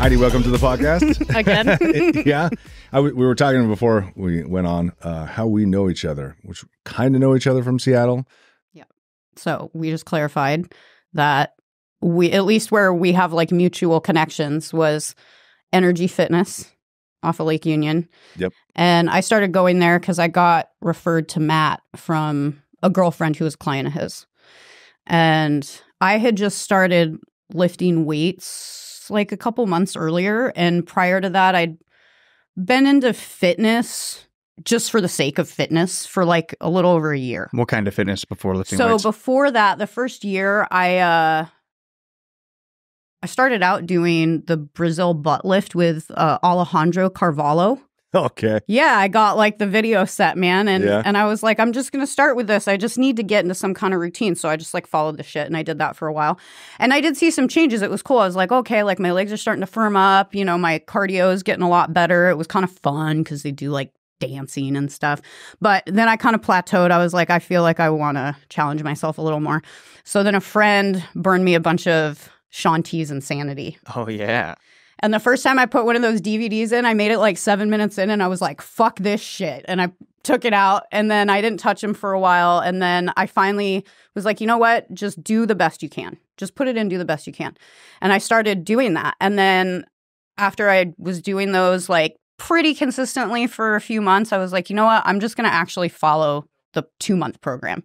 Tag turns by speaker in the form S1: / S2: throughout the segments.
S1: Heidi, welcome to the podcast.
S2: Again?
S1: Yeah. We were talking before we went on how we know each other, which kind of know each other from Seattle.
S2: Yeah. So we just clarified that we, at least where we have like mutual connections, was Energy Fitness off of Lake Union.
S1: Yep.
S2: And I started going there because I got referred to Matt from a girlfriend who was a client of his. And I had just started lifting weights like a couple months earlier. And prior to that, I'd been into fitness just for the sake of fitness for like a little over a year.
S3: What kind of fitness before lifting weights?
S2: So before that, the first year, I started out doing the Brazil butt lift with Alejandro Carvalho.
S1: Okay.
S2: Yeah, I got like the video set, man. And I was like, I'm just going to start with this. I just need to get into some kind of routine. So I just like followed the shit and I did that for a while. And I did see some changes. It was cool. I was like, okay, like my legs are starting to firm up. You know, my cardio is getting a lot better. It was kind of fun because they do like dancing and stuff. But then I kind of plateaued. I was like, I feel like I want to challenge myself a little more. So then a friend burned me a bunch of Shaun T's Insanity.
S3: Oh, yeah.
S2: And the first time I put one of those DVDs in, I made it like 7 minutes in and I was like, fuck this shit. And I took it out and then I didn't touch him for a while. And then I finally was like, you know what? Just do the best you can. Just put it in, do the best you can. And I started doing that. And then after I was doing those like pretty consistently for a few months, I was like, you know what? I'm just going to actually follow the 2-month program.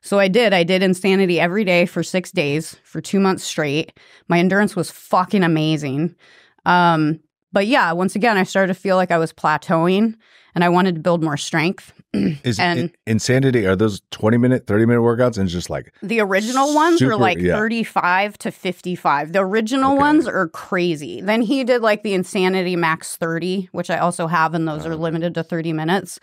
S2: So I did Insanity every day for 6 days for 2 months straight. My endurance was fucking amazing. But yeah, once again, I started to feel like I was plateauing and I wanted to build more strength.
S1: Insanity, are those 20-minute, 30-minute workouts and just like...
S2: The original ones are like 35 to 55. The original ones are crazy. Then he did like the Insanity Max 30, which I also have, and those are limited to 30 minutes.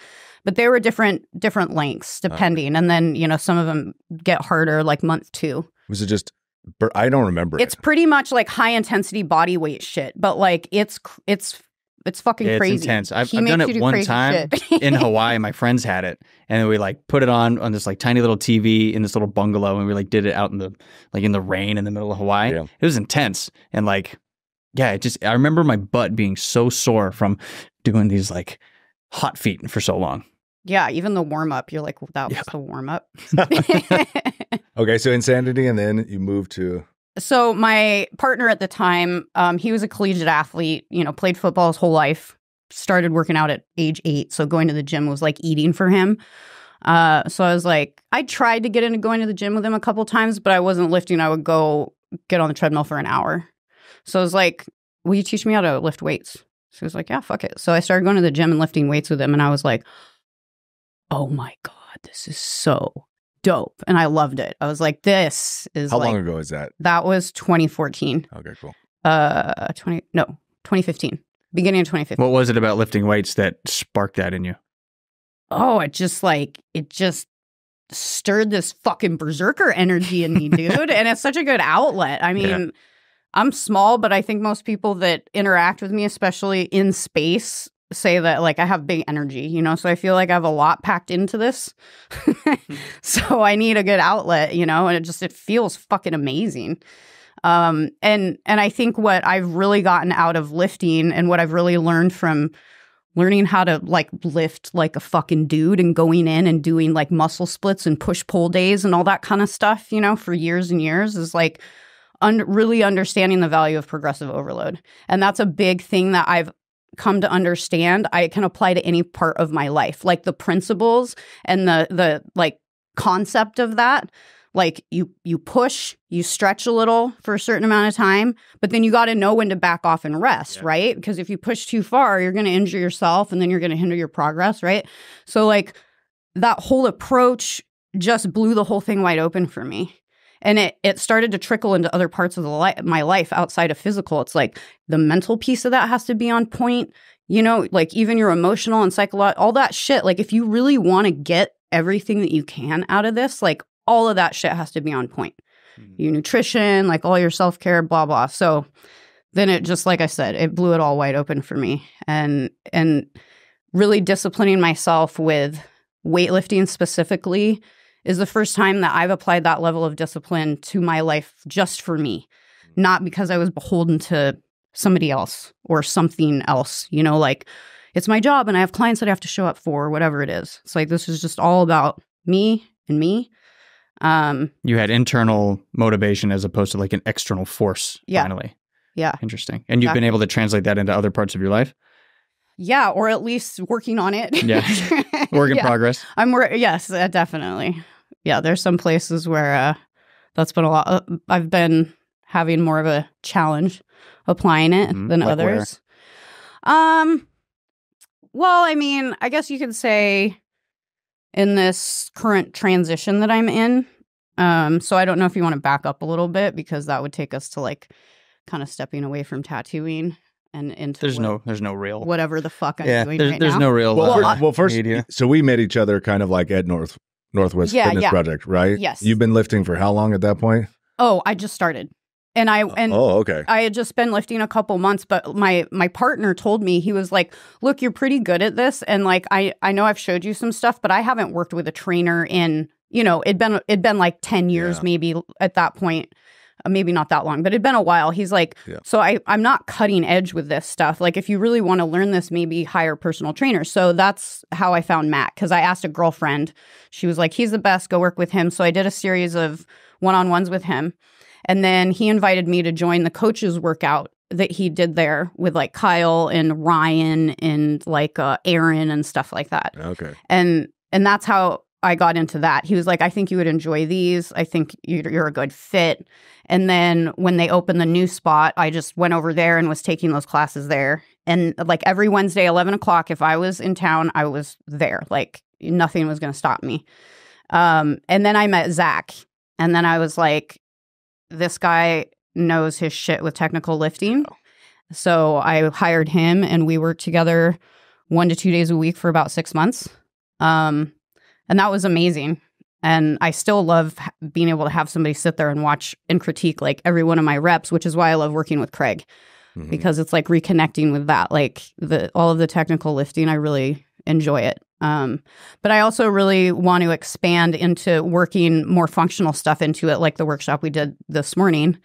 S2: But they were different lengths depending. And then, you know, some of them get harder like month 2.
S1: Was it just... I don't remember.
S2: It's pretty much like high intensity body weight shit, but like it's fucking crazy.
S3: It's intense. I've done it one time in Hawaii. My friends had it, and we like put it on this like tiny little TV in this little bungalow, and we like did it out in the rain in the middle of Hawaii. Yeah. It was intense, and like I remember my butt being so sore from doing these like hot feet for so long.
S2: Yeah, even the warm-up, you're like, well, that was the warm-up.
S1: Okay, so Insanity, and then you moved to...
S2: So my partner at the time, he was a collegiate athlete, you know, played football his whole life, started working out at age 8, so going to the gym was like eating for him. So I was like, I tried to get into going to the gym with him a couple times, but I wasn't lifting. I would go get on the treadmill for an hour. So I was like, will you teach me how to lift weights? So he was like, yeah, fuck it. So I started going to the gym and lifting weights with him, and I was like, oh my God, this is so dope. And I loved it. I was like, this is
S1: How long ago is that?
S2: That was 2014.
S1: Okay, cool.
S2: 2015. Beginning of 2015.
S3: What was it about lifting weights that sparked that in you?
S2: Oh, it just stirred this fucking berserker energy in me, dude. And it's such a good outlet. I mean, I'm small, but I think most people that interact with me, especially in space, say that like I have big energy, you know, so I feel like I have a lot packed into this. So I need a good outlet, you know, and it feels fucking amazing. And I think what I've really gotten out of lifting and what I've really learned from learning how to like lift like a fucking dude and going in and doing like muscle splits and push-pull days and all that kind of stuff, you know, for years and years is like really understanding the value of progressive overload. And that's a big thing that I've come to understand. I can apply to any part of my life, like the principles and the like concept of that. Like you push, you stretch a little for a certain amount of time, but then you got to know when to back off and rest, right? Because if you push too far, you're going to injure yourself and then you're going to hinder your progress, right? So like that whole approach just blew the whole thing wide open for me. And it started to trickle into other parts of my life outside of physical. It's like the mental piece of that has to be on point, you know, like even your emotional and psychological, all that shit. Like if you really want to get everything that you can out of this, like all of that shit has to be on point. Your nutrition, like all your self-care, blah, blah. So then it just, like I said, it blew it all wide open for me. And really disciplining myself with weightlifting specifically is the first time that I've applied that level of discipline to my life just for me. Not because I was beholden to somebody else or something else, you know, like it's my job and I have clients that I have to show up for, or whatever it is. It's like, this is just all about me and me.
S3: You had internal motivation as opposed to like an external force. Finally.
S2: Yeah.
S3: Interesting. And you've been able to translate that into other parts of your life?
S2: Yeah. Or at least working on it.
S3: Yeah. Work in progress.
S2: Yes, definitely. Yeah. There's some places where that's been a lot. I've been having more of a challenge applying it than like others. Where? Well, I mean, I guess you could say in this current transition that I'm in. So I don't know if you want to back up a little bit, because that would take us to like kind of stepping away from tattooing and into
S3: there's no real
S2: whatever the fuck I'm doing right now.
S3: There's no real
S1: well, first, so we met each other kind of like at Northwest Fitness Project, right?
S2: Yes.
S1: You've been lifting for how long at that point?
S2: Oh, I just started. And
S1: okay.
S2: I had just been lifting a couple months, but my partner told me, he was like, look, you're pretty good at this. And like, I know I've showed you some stuff, but I haven't worked with a trainer in, you know, it'd been like 10 years maybe at that point. Maybe not that long, but it'd been a while. He's like, so I'm not cutting edge with this stuff. Like, if you really want to learn this, maybe hire a personal trainer. So that's how I found Matt, because I asked a girlfriend. She was like, he's the best. Go work with him. So I did a series of one-on-ones with him. And then he invited me to join the coaches workout that he did there with like Kyle and Ryan and like Aaron and stuff like that.
S1: Okay.
S2: And that's how I got into that. He was like, I think you would enjoy these. I think you're a good fit. And then when they opened the new spot, I just went over there and was taking those classes there. And like every Wednesday, 11 o'clock, if I was in town, I was there. Like nothing was going to stop me. And then I met Zach. And then I was like, this guy knows his shit with technical lifting. So I hired him and we worked together 1 to 2 days a week for about 6 months. And that was amazing. And I still love being able to have somebody sit there and watch and critique like every one of my reps, which is why I love working with Craig, because it's like reconnecting with that, like all of the technical lifting. I really enjoy it. But I also really want to expand into working more functional stuff into it, like the workshop we did this morning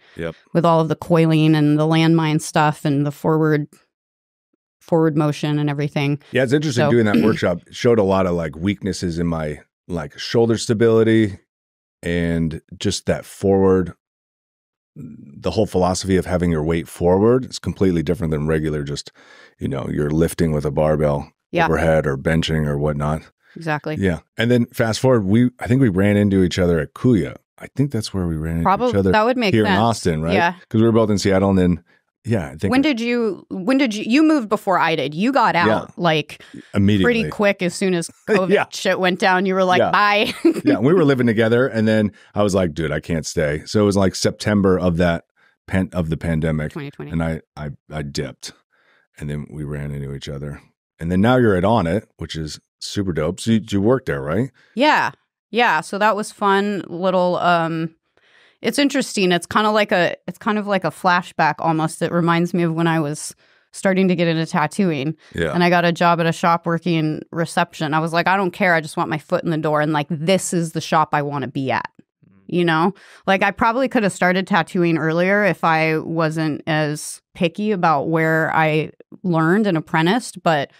S2: with all of the coiling and the landmine stuff and the forward motion and everything.
S1: Yeah, it's interesting doing that workshop. It showed a lot of like weaknesses in my like shoulder stability and just that forward. The whole philosophy of having your weight forward is completely different than regular, just, you know, you're lifting with a barbell overhead or benching or whatnot.
S2: Exactly.
S1: Yeah. And then fast forward, I think we ran into each other at Kuya. I think that's where we ran into each other.
S2: That would make
S1: here
S2: sense.
S1: In Austin, right?
S2: Yeah.
S1: Because we were both in Seattle, and then I think. When did
S2: you moved before I did? You got out like
S1: immediately,
S2: pretty quick as soon as COVID shit went down. You were like, bye.
S1: We were living together, and then I was like, dude, I can't stay. So it was like September of the pandemic,
S2: 2020,
S1: and I dipped, and then we ran into each other, and then now you're at Onnit, which is super dope. So you worked there, right?
S2: Yeah. So that was fun. Little. It's interesting. It's kind of like a flashback almost. It reminds me of when I was starting to get into tattooing. Yeah. And I got a job at a shop working reception. I was like, I don't care. I just want my foot in the door. And like, this is the shop I want to be at. You know, like I probably could have started tattooing earlier if I wasn't as picky about where I learned and apprenticed. But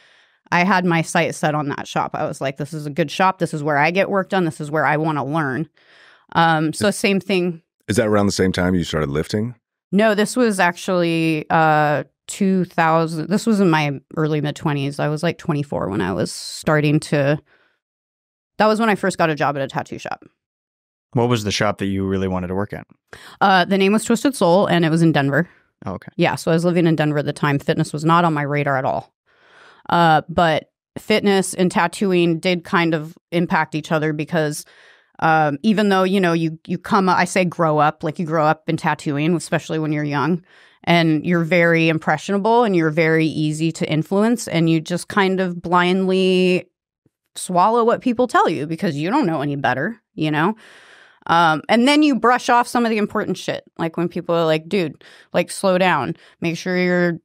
S2: I had my sight set on that shop. I was like, this is a good shop. This is where I get work done. This is where I want to learn. So same thing.
S1: Is that around the same time you started lifting?
S2: No, this was actually 2000. This was in my early mid-20s. I was like 24 when I was starting to. That was when I first got a job at a tattoo shop.
S3: What was the shop that you really wanted to work at?
S2: The name was Twisted Soul, and it was in Denver.
S3: Oh, okay.
S2: Yeah, so I was living in Denver at the time. Fitness was not on my radar at all. But fitness and tattooing did kind of impact each other because even though, you know, you come, I say grow up, like you grow up in tattooing, especially when you're young, and you're very impressionable and you're very easy to influence, and you just kind of blindly swallow what people tell you because you don't know any better, you know? And then you brush off some of the important shit. Like when people are like, dude, like slow down, make sure you're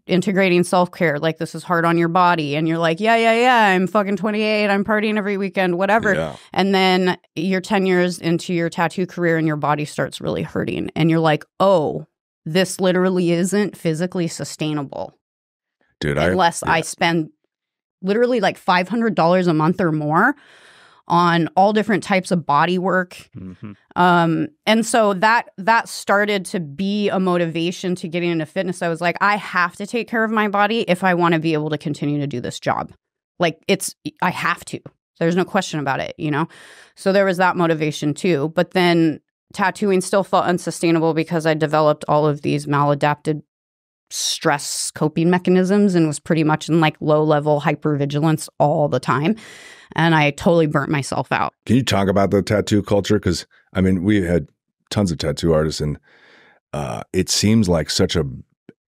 S2: integrating self-care. Like this is hard on your body. And you're like, yeah. I'm fucking 28. I'm partying every weekend, whatever. Yeah. And then you're 10 years into your tattoo career and your body starts really hurting. And you're like, oh, this literally isn't physically sustainable.
S1: Dude,
S2: unless I spend literally like $500 a month or more on all different types of body work.
S3: Mm-hmm.
S2: And so that started to be a motivation to getting into fitness. I was like, I have to take care of my body if I want to be able to continue to do this job. Like I have to. There's no question about it, you know? So there was that motivation too. But then tattooing still felt unsustainable because I developed all of these maladapted stress coping mechanisms and was pretty much in like low-level hypervigilance all the time. And I totally burnt myself out.
S1: Can you talk about the tattoo culture? Because, I mean, we had tons of tattoo artists, and it seems like such a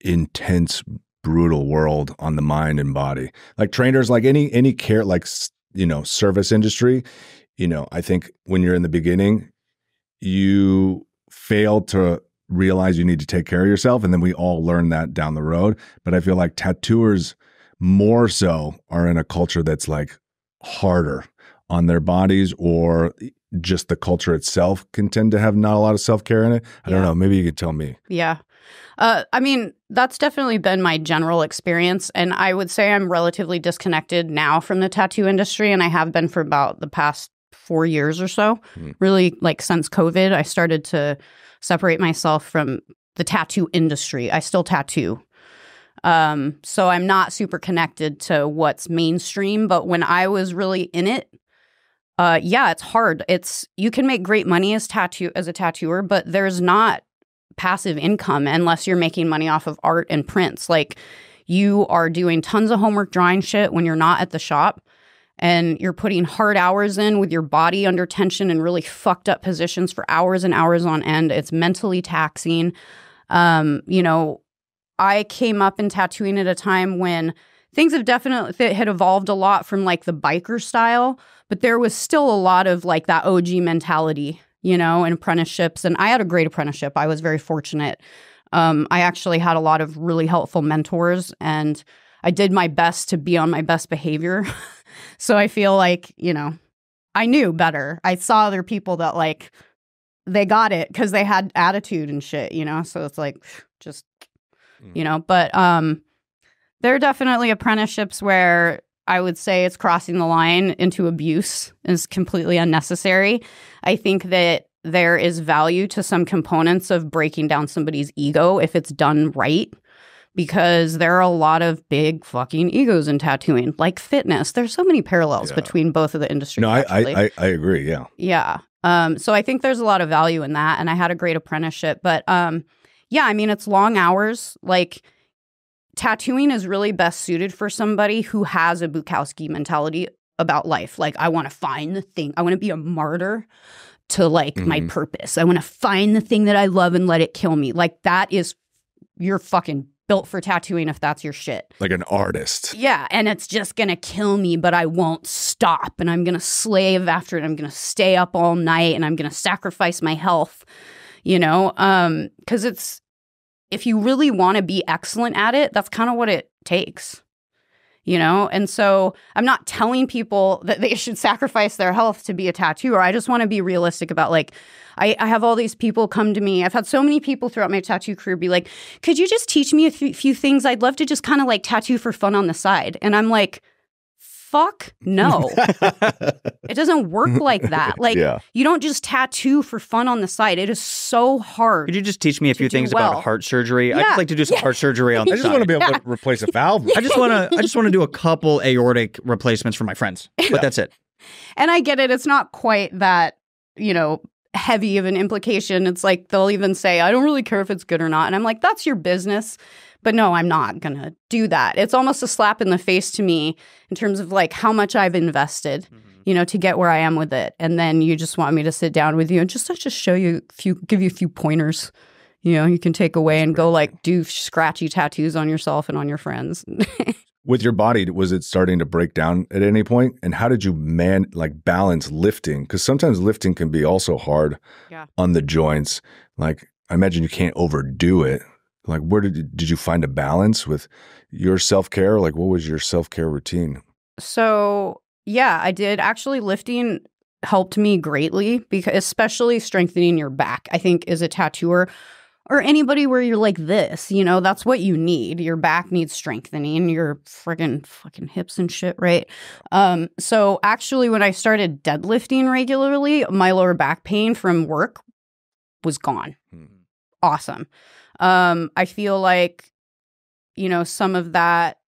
S1: intense, brutal world on the mind and body. Like trainers, like any care, like, you know, service industry, you know, I think when you're in the beginning, you fail to realize you need to take care of yourself. And then we all learn that down the road. But I feel like tattooers more so are in a culture that's like harder on their bodies, or just the culture itself can tend to have not a lot of self-care in it. I don't know. Maybe you could tell me.
S2: Yeah. I mean, that's definitely been my general experience. And I would say I'm relatively disconnected now from the tattoo industry. And I have been for about the past 4 years or so. Really, like since COVID, I started to separate myself from the tattoo industry. I still tattoo. So I'm not super connected to what's mainstream. But when I was really in it, it's hard. You can make great money as a tattooer, but there's not passive income unless you're making money off of art and prints. Like you are doing tons of homework drawing shit when you're not at the shop. And you're putting hard hours in with your body under tension in really fucked up positions for hours and hours on end. It's mentally taxing. You know, I came up in tattooing at a time when things had evolved a lot from like the biker style, but there was still a lot of like that OG mentality, you know, and apprenticeships. And I had a great apprenticeship. I was very fortunate. I actually had a lot of really helpful mentors, and I did my best to be on my best behavior. So I feel like, you know, I knew better. I saw other people that like, they got it because they had attitude and shit, you know? So it's like, just, you know, but there are definitely apprenticeships where I would say it's crossing the line into abuse. Is completely unnecessary. I think that there is value to some components of breaking down somebody's ego if it's done right. Because there are a lot of big fucking egos in tattooing, like fitness. There's so many parallels between both of the industries.
S1: No, I agree. Yeah.
S2: Yeah. So I think there's a lot of value in that. And I had a great apprenticeship. But yeah, I mean, it's long hours. Like tattooing is really best suited for somebody who has a Bukowski mentality about life. Like, I want to find the thing. I want to be a martyr to like my purpose. I want to find the thing that I love and let it kill me. Like that is, you're fucking built for tattooing if that's your shit.
S1: Like an artist.
S2: Yeah, and it's just going to kill me, but I won't stop, and I'm going to slave after it. I'm going to stay up all night, and I'm going to sacrifice my health, you know? Because if you really want to be excellent at it, that's kind of what it takes, you know? And so I'm not telling people that they should sacrifice their health to be a tattooer. I just want to be realistic about like, I have all these people come to me. I've had so many people throughout my tattoo career be like, could you just teach me a few things? I'd love to just kind of like tattoo for fun on the side. And I'm like, fuck no. It doesn't work like that. Like, you don't just tattoo for fun on the side. It is so hard.
S3: Could you just teach me a few things about heart surgery? I'd just like to do some heart surgery on the side.
S1: I just want to be able to replace a valve.
S3: I just want to do a couple aortic replacements for my friends. But that's it.
S2: And I get it. It's not quite that, you know, heavy of an implication. It's like they'll even say, I don't really care if it's good or not. And I'm like, that's your business. But no, I'm not going to do that. It's almost a slap in the face to me in terms of like how much I've invested, you know, to get where I am with it. And then you just want me to sit down with you and just show you give you a few pointers, you know, you can take away and go like do scratchy tattoos on yourself and on your friends.
S1: With your body, was it starting to break down at any point? And how did you balance lifting? Because sometimes lifting can be also hard on the joints. Like, I imagine you can't overdo it. Like, where did you find a balance with your self-care? Like, what was your self-care routine?
S2: So, yeah, I did. Actually, lifting helped me greatly, because especially strengthening your back, I think, as a tattooer, or anybody where you're like this, you know, that's what you need. Your back needs strengthening, your friggin' fucking hips and shit, right? So actually, when I started deadlifting regularly, my lower back pain from work was gone. Awesome. I feel like, you know, some of that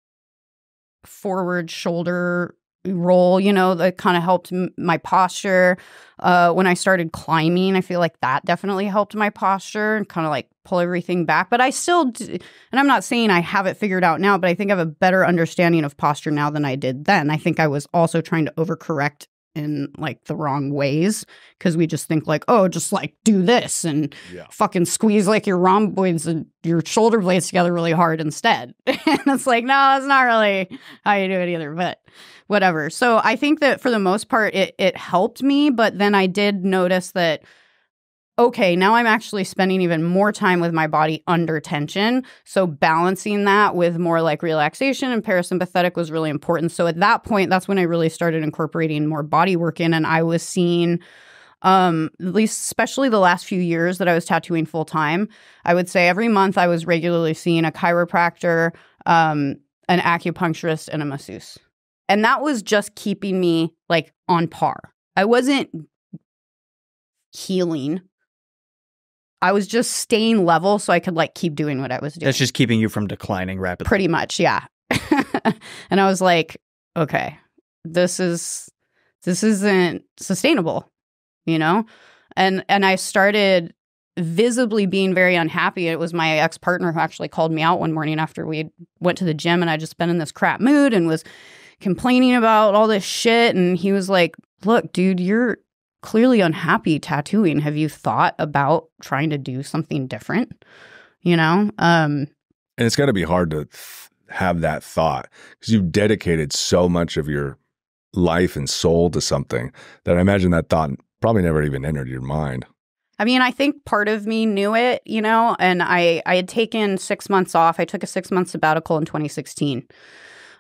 S2: forward shoulder roll, you know, that kind of helped my posture. When I started climbing, I feel like that definitely helped my posture and kind of like pull everything back. But I still do, and I'm not saying I have it figured out now, but I think I have a better understanding of posture now than I did then. I think I was also trying to overcorrect in like the wrong ways because we just think like, oh, just like do this and fucking squeeze like your rhomboids and your shoulder blades together really hard instead. And it's like, no, that's not really how you do it either, but whatever. So I think that for the most part, it helped me. But then I did notice that, okay, now I'm actually spending even more time with my body under tension. So balancing that with more like relaxation and parasympathetic was really important. So at that point, that's when I really started incorporating more body work in. And I was seeing, at least especially the last few years that I was tattooing full time, I would say every month I was regularly seeing a chiropractor, an acupuncturist, and a masseuse. And that was just keeping me like on par. I wasn't healing. I was just staying level so I could like keep doing what I was doing.
S3: That's just keeping you from declining rapidly.
S2: Pretty much, yeah. And I was like, okay, this isn't sustainable, you know? And I started visibly being very unhappy. It was my ex-partner who actually called me out one morning after we went to the gym and I just been in this crap mood and was complaining about all this shit. And he was like, look, dude, you're clearly unhappy tattooing. Have you thought about trying to do something different? You know?
S1: And it's got to be hard to have that thought because you've dedicated so much of your life and soul to something that I imagine that thought probably never even entered your mind.
S2: I mean, I think part of me knew it, you know, and I had taken 6 months off. I took a 6-month sabbatical in 2016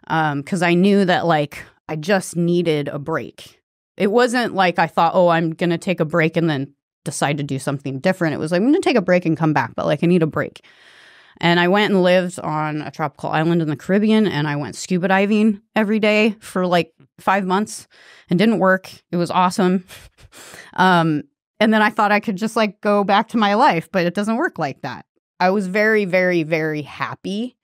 S2: because I knew that like I just needed a break. It wasn't like I thought, oh, I'm going to take a break and then decide to do something different. It was like, I'm going to take a break and come back, but like I need a break. And I went and lived on a tropical island in the Caribbean and I went scuba diving every day for like 5 months and didn't work. It was awesome. And then I thought I could just like go back to my life, but it doesn't work like that. I was very, very, very happy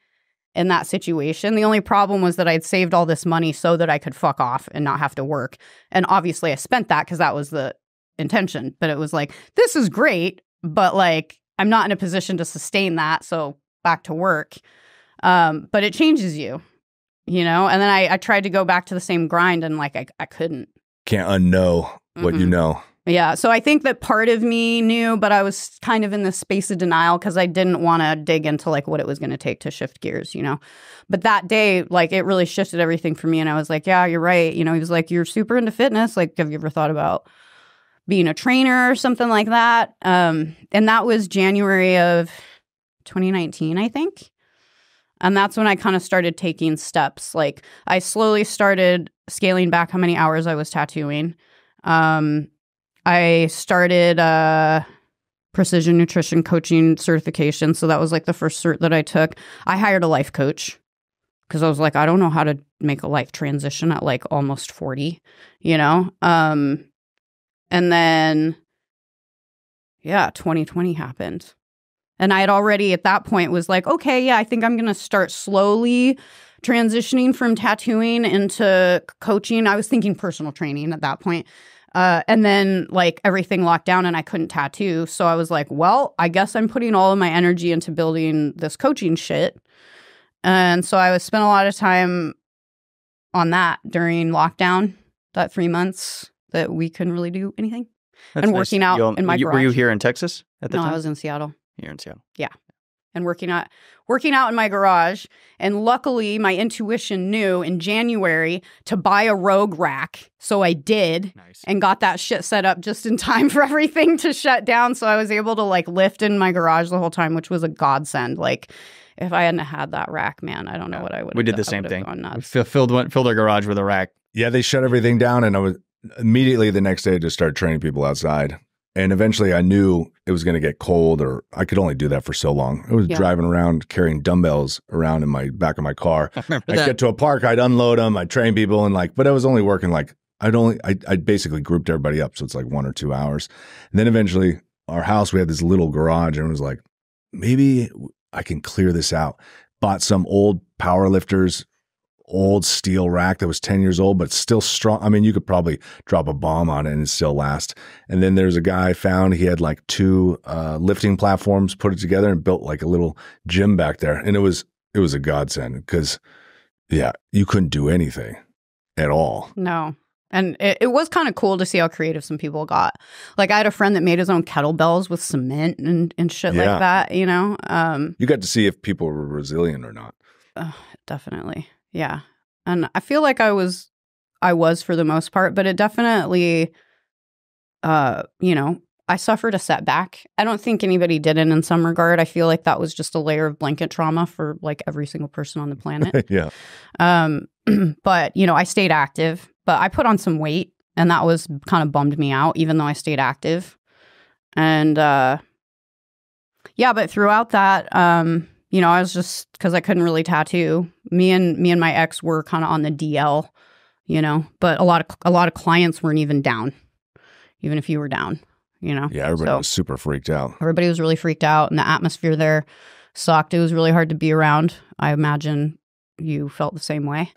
S2: in that situation. The only problem was that I'd saved all this money so that I could fuck off and not have to work. And obviously I spent that because that was the intention. But it was like, this is great, but like I'm not in a position to sustain that. So back to work. But it changes you, you know? And then I tried to go back to the same grind and like I couldn't.
S1: Can't unknow what you know.
S2: Yeah. So I think that part of me knew, but I was kind of in this space of denial because I didn't want to dig into like what it was going to take to shift gears, you know. But that day, like it really shifted everything for me. And I was like, yeah, you're right. You know, he was like, you're super into fitness. Like, have you ever thought about being a trainer or something like that? And that was January of 2019, I think. And that's when I kind of started taking steps. Like I slowly started scaling back how many hours I was tattooing. I started precision nutrition coaching certification. So that was like the first cert that I took. I hired a life coach because I was like, I don't know how to make a life transition at like almost 40, you know? And then, yeah, 2020 happened. And I had already at that point was like, okay, yeah, I think I'm going to start slowly transitioning from tattooing into coaching. I was thinking personal training at that point. And then like everything locked down and I couldn't tattoo. So I was like, well, I guess I'm putting all of my energy into building this coaching shit. And so I spent a lot of time on that during lockdown, that 3 months that we couldn't really do anything.
S3: That's
S2: and
S3: nice.
S2: Working out in my garage.
S3: Were you here in Texas at the time?
S2: No, I was in Seattle.
S3: Here in Seattle.
S2: Yeah. And working out in my garage. And luckily, my intuition knew in January to buy a Rogue rack. So I did.
S3: Nice.
S2: And got that shit set up just in time for everything to shut down. So I was able to like lift in my garage the whole time, which was a godsend. Like if I hadn't had that rack, man, I don't know what I would have done.
S3: We did the same thing. We filled our garage with a rack.
S1: Yeah, they shut everything down and I was immediately the next day just started training people outside. And eventually I knew it was going to get cold, or I could only do that for so long. I was driving around carrying dumbbells around in my back of my car. I'd get to a park, I'd unload them, I'd train people, and like, but I was only working like, I basically grouped everybody up. So it's like 1 or 2 hours. And then eventually our house, we had this little garage, and it was like, maybe I can clear this out. Bought some old power lifters, old steel rack that was 10 years old, but still strong. I mean, you could probably drop a bomb on it and it still last. And then there's a guy I found, he had like 2 lifting platforms, put it together and built like a little gym back there. And it was a godsend because, you couldn't do anything at all.
S2: No. And it was kind of cool to see how creative some people got. Like I had a friend that made his own kettlebells with cement and shit like that, you know?
S1: You got to see if people were resilient or not.
S2: Definitely. Yeah. And I feel like I was for the most part, but it definitely, I suffered a setback. I don't think anybody didn't in some regard. I feel like that was just a layer of blanket trauma for like every single person on the planet.
S1: Yeah.
S2: But, I stayed active, but I put on some weight and that was kind of bummed me out, even though I stayed active. And, but throughout that, I was just, because I couldn't really tattoo. Me and my ex were kind of on the DL, but a lot of clients weren't even down, even if you were down,
S1: Yeah, everybody was super freaked out.
S2: Everybody was really freaked out, and the atmosphere there sucked. It was really hard to be around. I imagine you felt the same way.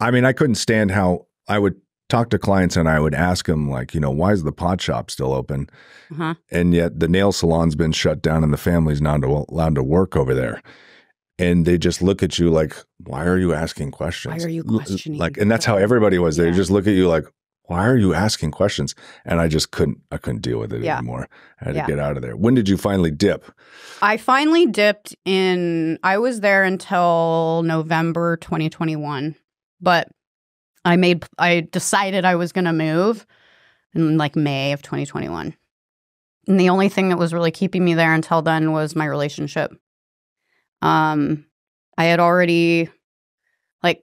S1: I mean, I couldn't stand how I would talk to clients and I would ask them like, why is the pot shop still open? Uh-huh. And yet the nail salon's been shut down and the family's not allowed to work over there. And they just look at you like, why are you asking questions?
S2: Why are you questioning?
S1: Like, and that's how everybody was. They just look at you like, why are you asking questions? And I just couldn't deal with it anymore. I had to get out of there. When did you finally dip?
S2: I finally dipped I was there until November 2021, but I decided I was going to move in like May of 2021. And the only thing that was really keeping me there until then was my relationship. I had already like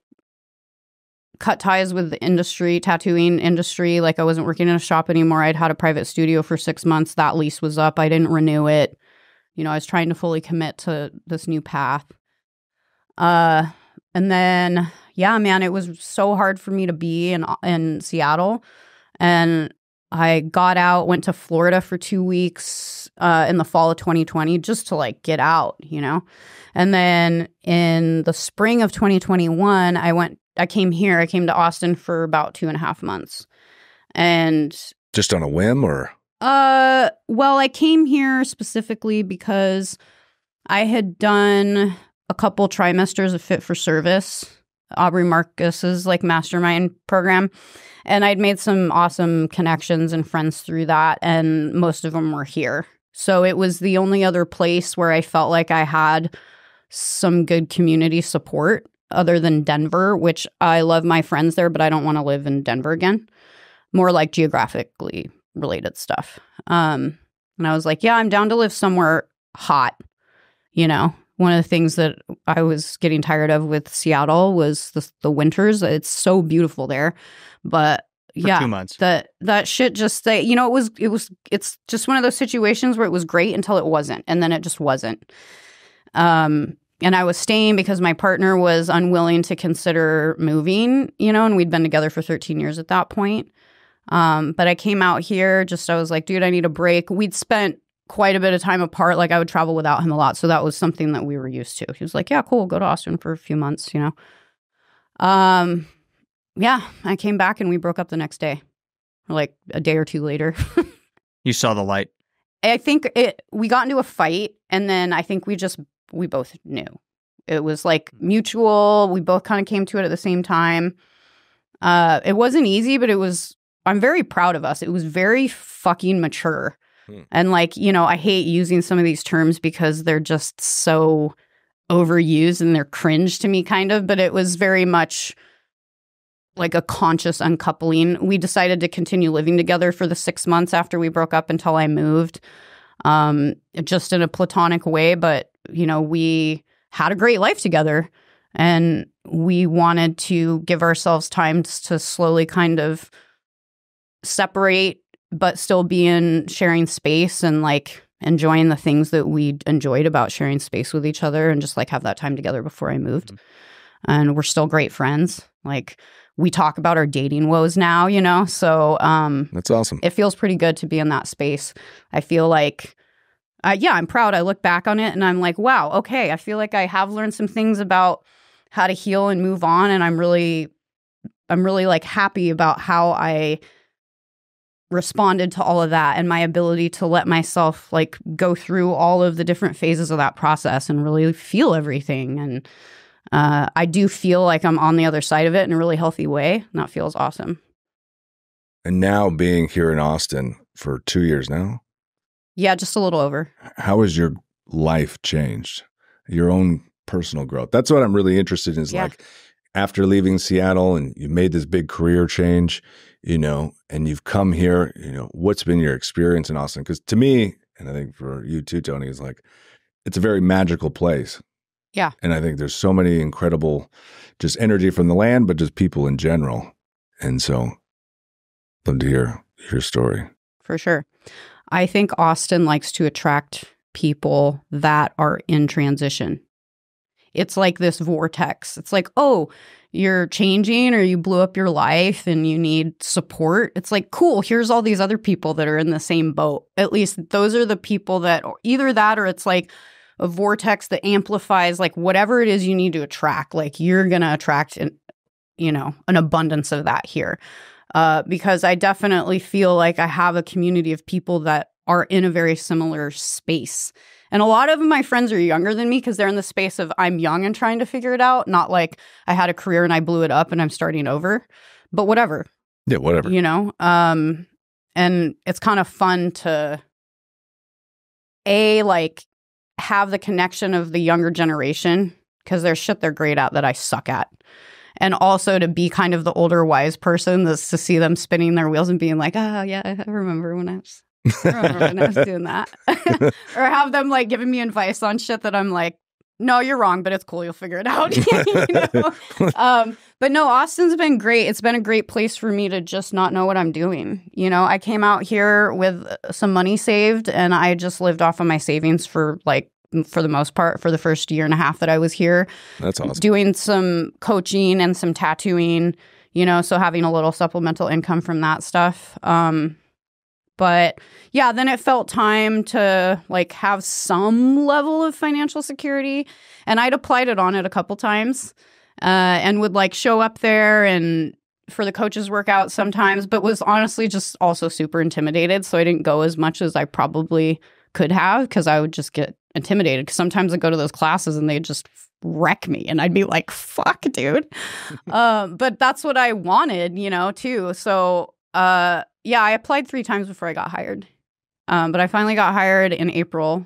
S2: cut ties with the industry, tattooing industry. Like I wasn't working in a shop anymore. I'd had a private studio for 6 months. That lease was up. I didn't renew it. I was trying to fully commit to this new path. And then, man, it was so hard for me to be in Seattle. And I got out, went to Florida for 2 weeks in the fall of 2020 just to like get out, And then in the spring of 2021, I came to Austin for about 2.5 months. And
S1: just on a whim or?
S2: Well, I came here specifically because I had done a couple trimesters of Fit for Service, Aubrey Marcus's like mastermind program. And I'd made some awesome connections and friends through that. And most of them were here. So it was the only other place where I felt like I had some good community support other than Denver, which I love my friends there, but I don't want to live in Denver again. More like geographically related stuff. And I was like, I'm down to live somewhere hot. One of the things that I was getting tired of with Seattle was the winters. It's so beautiful there, but
S3: for 2 months.
S2: That shit just it's just one of those situations where it was great until it wasn't, and then it just wasn't. And I was staying because my partner was unwilling to consider moving, and we'd been together for 13 years at that point. But I came out here I was like, dude, I need a break. We'd spent quite a bit of time apart. Like I would travel without him a lot. So that was something that we were used to. He was like, yeah, cool. Go to Austin for a few months, I came back and we broke up the next day, or like a day or two later.
S3: You saw the light.
S2: I think we got into a fight, and then I think we both knew. It was like mutual. We both kind of came to it at the same time. It wasn't easy, but I'm very proud of us. It was very fucking mature. And like, I hate using some of these terms because they're just so overused and they're cringe to me kind of, but it was very much like a conscious uncoupling. We decided to continue living together for the 6 months after we broke up until I moved, just in a platonic way. But, we had a great life together, and we wanted to give ourselves time to slowly kind of separate but still sharing space and like enjoying the things that we enjoyed about sharing space with each other, and just like have that time together before I moved. And we're still great friends. Like, we talk about our dating woes now, you know? So
S1: that's awesome.
S2: It feels pretty good to be in that space. I feel like, I'm proud. I look back on it and I'm like, wow, okay. I feel like I have learned some things about how to heal and move on. And I'm really like happy about how I responded to all of that, and my ability to let myself like go through all of the different phases of that process and really feel everything. And I do feel like I'm on the other side of it in a really healthy way. And that feels awesome.
S1: And now being here in Austin for 2 years now?
S2: Yeah, just a little over.
S1: How has your life changed? Your own personal growth? That's what I'm really interested in, is like, after leaving Seattle and you made this big career change, you know, and you've come here, you know, what's been your experience in Austin? Because to me, and I think for you too, Tony, is like, it's a very magical place.
S2: Yeah.
S1: And I think there's so many incredible just energy from the land, but just people in general. And so I'd love to hear your story.
S2: For sure. I think Austin likes to attract people that are in transition. It's like this vortex. It's like, oh, you're changing, or you blew up your life and you need support. It's like, cool, here's all these other people that are in the same boat. At least those are the people that, either that, or it's like a vortex that amplifies like whatever it is you need to attract. Like, you're going to attract an abundance of that here. Because I definitely feel like I have a community of people that are in a very similar space. And a lot of my friends are younger than me because they're in the space of I'm young and trying to figure it out, not like I had a career and I blew it up and I'm starting over. But whatever.
S1: Yeah, whatever.
S2: You know? And it's kind of fun to, like, have the connection of the younger generation, because there's shit they're great at that I suck at. And also to be kind of the older wise person, to see them spinning their wheels and being like, oh, yeah, I remember when I was doing that. Or have them like giving me advice on shit that I'm like, no, you're wrong, but it's cool. You'll figure it out. You know? But no, Austin's been great. It's been a great place for me to just not know what I'm doing. You know, I came out here with some money saved, and I just lived off of my savings for the most part, for the first year and a half that I was here.
S1: That's awesome.
S2: Doing some coaching and some tattooing, you know, so having a little supplemental income from that stuff. But yeah, then it felt time to like have some level of financial security. And I'd applied it on it a couple times and would like show up there and for the coaches workout sometimes, but was honestly just also super intimidated. So I didn't go as much as I probably could have, because I would just get intimidated. Because sometimes I'd go to those classes and they'd just wreck me. And I'd be like, fuck, dude. But that's what I wanted, you know, too. So yeah, I applied 3 times before I got hired. But I finally got hired in April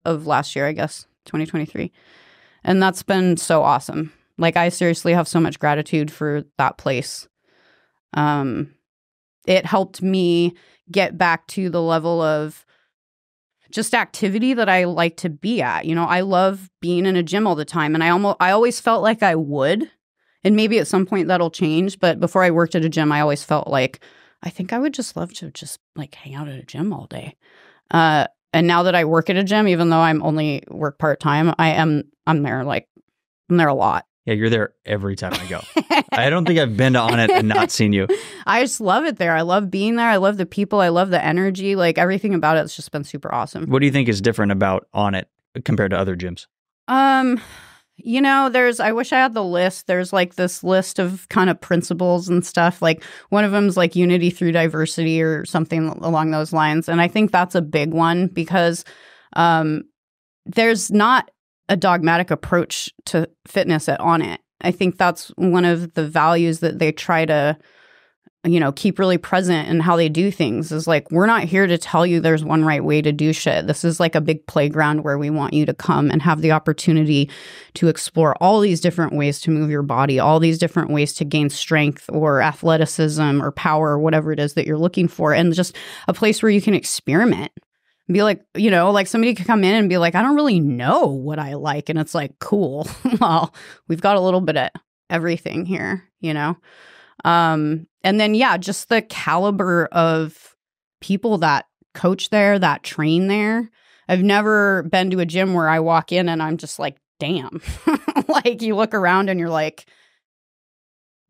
S2: of last year, I guess, 2023. And that's been so awesome. Like, I seriously have so much gratitude for that place. It helped me get back to the level of just activity that I like to be at. You know, I love being in a gym all the time. And I always felt like I would. And maybe at some point that'll change. But before I worked at a gym, I always felt like, I think I would just love to just like hang out at a gym all day. And now that I work at a gym, even though I'm only work part-time, I'm there I'm there a lot.
S3: Yeah, you're there every time I go. I don't think I've been to Onnit and not seen you.
S2: I just love it there. I love being there. I love the people. I love the energy. Like, everything about it's just been super awesome.
S3: What do you think is different about Onnit compared to other gyms?
S2: You know, I wish I had the list. There's like this list of kind of principles and stuff. Like, one of them's like unity through diversity or something along those lines. And I think that's a big one because there's not a dogmatic approach to fitness at Onnit. I think that's one of the values that they try to, you know, keep really present in how they do things, is like, we're not here to tell you there's one right way to do shit. This is like a big playground where we want you to come and have the opportunity to explore all these different ways to move your body, all these different ways to gain strength or athleticism or power or whatever it is that you're looking for. And just a place where you can experiment. Be like, you know, like somebody could come in and be like, I don't really know what I like. And it's like, cool. Well, we've got a little bit of everything here, you know? And then, yeah, just the caliber of people that coach there, that train there. I've never been to a gym where I walk in and I'm just like, damn. Like you look around and you're like,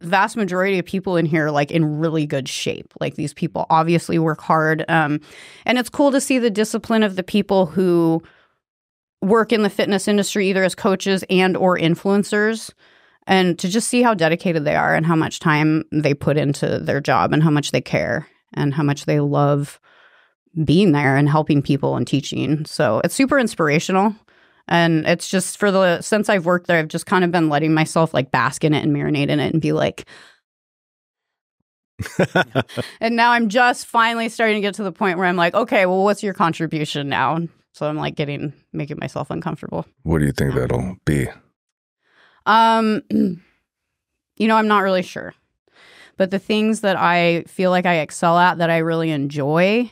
S2: vast majority of people in here like in really good shape. Like these people obviously work hard. And it's cool to see the discipline of the people who work in the fitness industry, either as coaches and or influencers, and to just see how dedicated they are and how much time they put into their job and how much they care and how much they love being there and helping people and teaching. So it's super inspirational. And it's just since I've worked there, I've just kind of been letting myself like bask in it and marinate in it and be like, and now I'm just finally starting to get to the point where I'm like, okay, well, what's your contribution now? So I'm like making myself uncomfortable.
S1: What do you think that'll be?
S2: I'm not really sure. But the things that I feel like I excel at, that I really enjoy,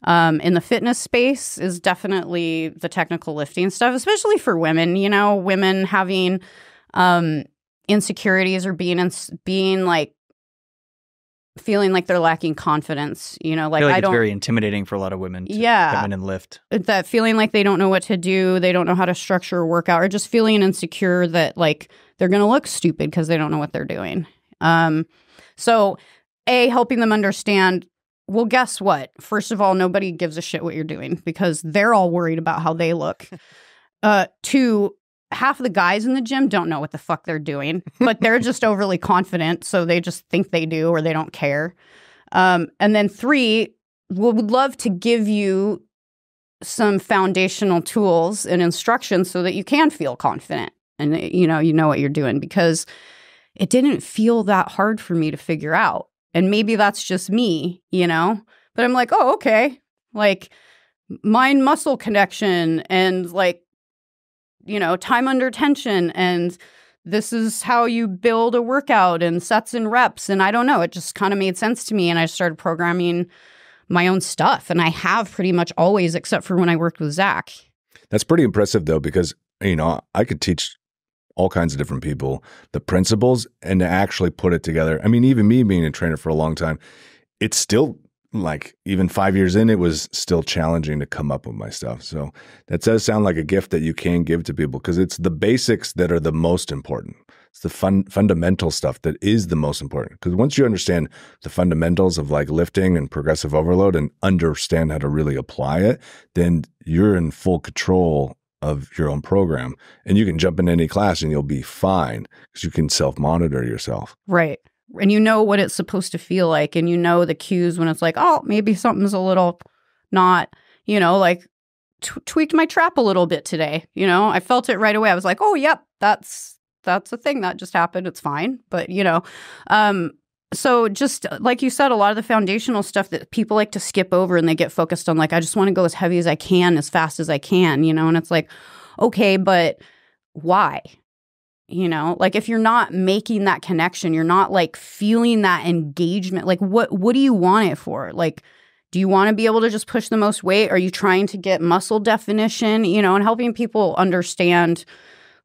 S2: in the fitness space is definitely the technical lifting stuff, especially for women. You know, women having insecurities or being like feeling like they're lacking confidence. You know, like
S3: I feel like it's very intimidating for a lot of women to come in and lift.
S2: That feeling like they don't know what to do, they don't know how to structure a workout, or just feeling insecure that like they're going to look stupid because they don't know what they're doing. So helping them understand. Well, guess what? First of all, nobody gives a shit what you're doing because they're all worried about how they look. 2, half the guys in the gym don't know what the fuck they're doing, but they're just overly confident, so they just think they do or they don't care. And then 3, we would love to give you some foundational tools and instructions so that you can feel confident and you know what you're doing, because it didn't feel that hard for me to figure out. And maybe that's just me, but I'm like, oh, okay. Like mind muscle connection and like, time under tension. And this is how you build a workout and sets and reps. And I don't know, it just kind of made sense to me. And I started programming my own stuff. And I have pretty much always, except for when I worked with Zach.
S1: That's pretty impressive though, because, I could teach all kinds of different people the principles and to actually put it together. I mean, even me being a trainer for a long time, it's still like even 5 years in, it was still challenging to come up with my stuff. So that does sound like a gift that you can give to people, because it's the basics that are the most important. It's the fundamental stuff that is the most important. Because once you understand the fundamentals of like lifting and progressive overload and understand how to really apply it, then you're in full control of your own program, and you can jump in any class and you'll be fine because you can self-monitor yourself.
S2: Right. And you know what it's supposed to feel like, and you know the cues when it's like, oh, maybe something's a little not, like tweaked my trap a little bit today. I felt it right away. I was like, oh, yep, that's a thing that just happened. It's fine. But, so just like you said, a lot of the foundational stuff that people like to skip over and they get focused on, like, I just want to go as heavy as I can, as fast as I can, and it's like, okay, but why? Like if you're not making that connection, you're not like feeling that engagement, like what do you want it for? Like, do you want to be able to just push the most weight? Are you trying to get muscle definition, and helping people understand,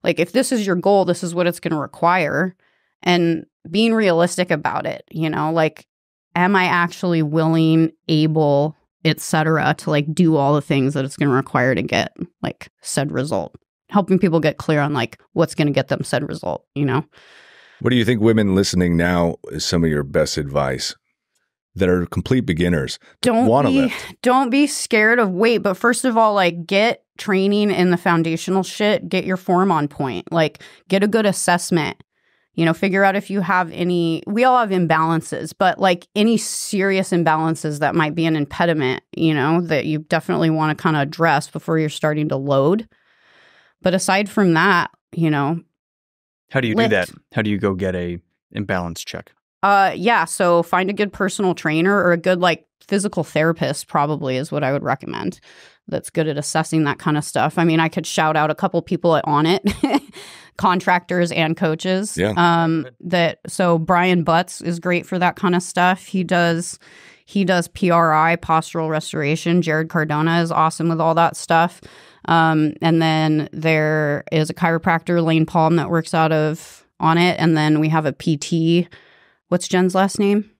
S2: like, if this is your goal, this is what it's going to require, and being realistic about it, like, am I actually willing, able, etc., to like do all the things that it's going to require to get like said result? Helping people get clear on like what's going to get them said result,
S1: What do you think women listening now is some of your best advice that are complete beginners?
S2: Don't be scared of weight, but first of all, like, get training in the foundational shit, get your form on point, like get a good assessment. Figure out if you have we all have imbalances, but like any serious imbalances that might be an impediment, that you definitely want to kind of address before you're starting to load. But aside from that,
S3: how do you do that? How do you go get a imbalance check?
S2: So find a good personal trainer or a good like physical therapist probably is what I would recommend. That's good at assessing that kind of stuff. I mean, I could shout out a couple people at Onnit, contractors and coaches.
S1: Yeah.
S2: So Brian Butts is great for that kind of stuff. He does PRI, postural restoration. Jared Cardona is awesome with all that stuff. And then there is a chiropractor, Lane Palm, that works out of Onnit. And then we have a PT. What's Jen's last name?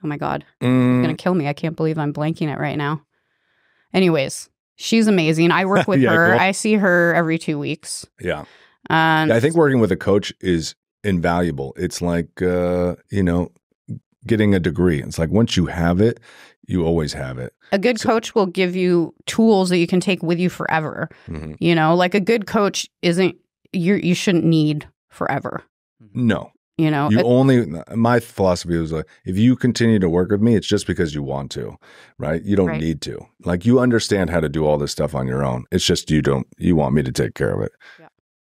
S2: Oh my God. She's going to kill me. I can't believe I'm blanking it right now. Anyways, she's amazing. I work with her. Cool. I see her every 2 weeks.
S1: Yeah. I think working with a coach is invaluable. It's like, getting a degree. It's like once you have it, you always have it.
S2: A good coach will give you tools that you can take with you forever. Mm-hmm. Like a good coach you shouldn't need forever.
S1: No. My philosophy was like, if you continue to work with me, it's just because you want to, right? You don't need to. Like you understand how to do all this stuff on your own. It's just you want me to take care of it.
S2: Yeah.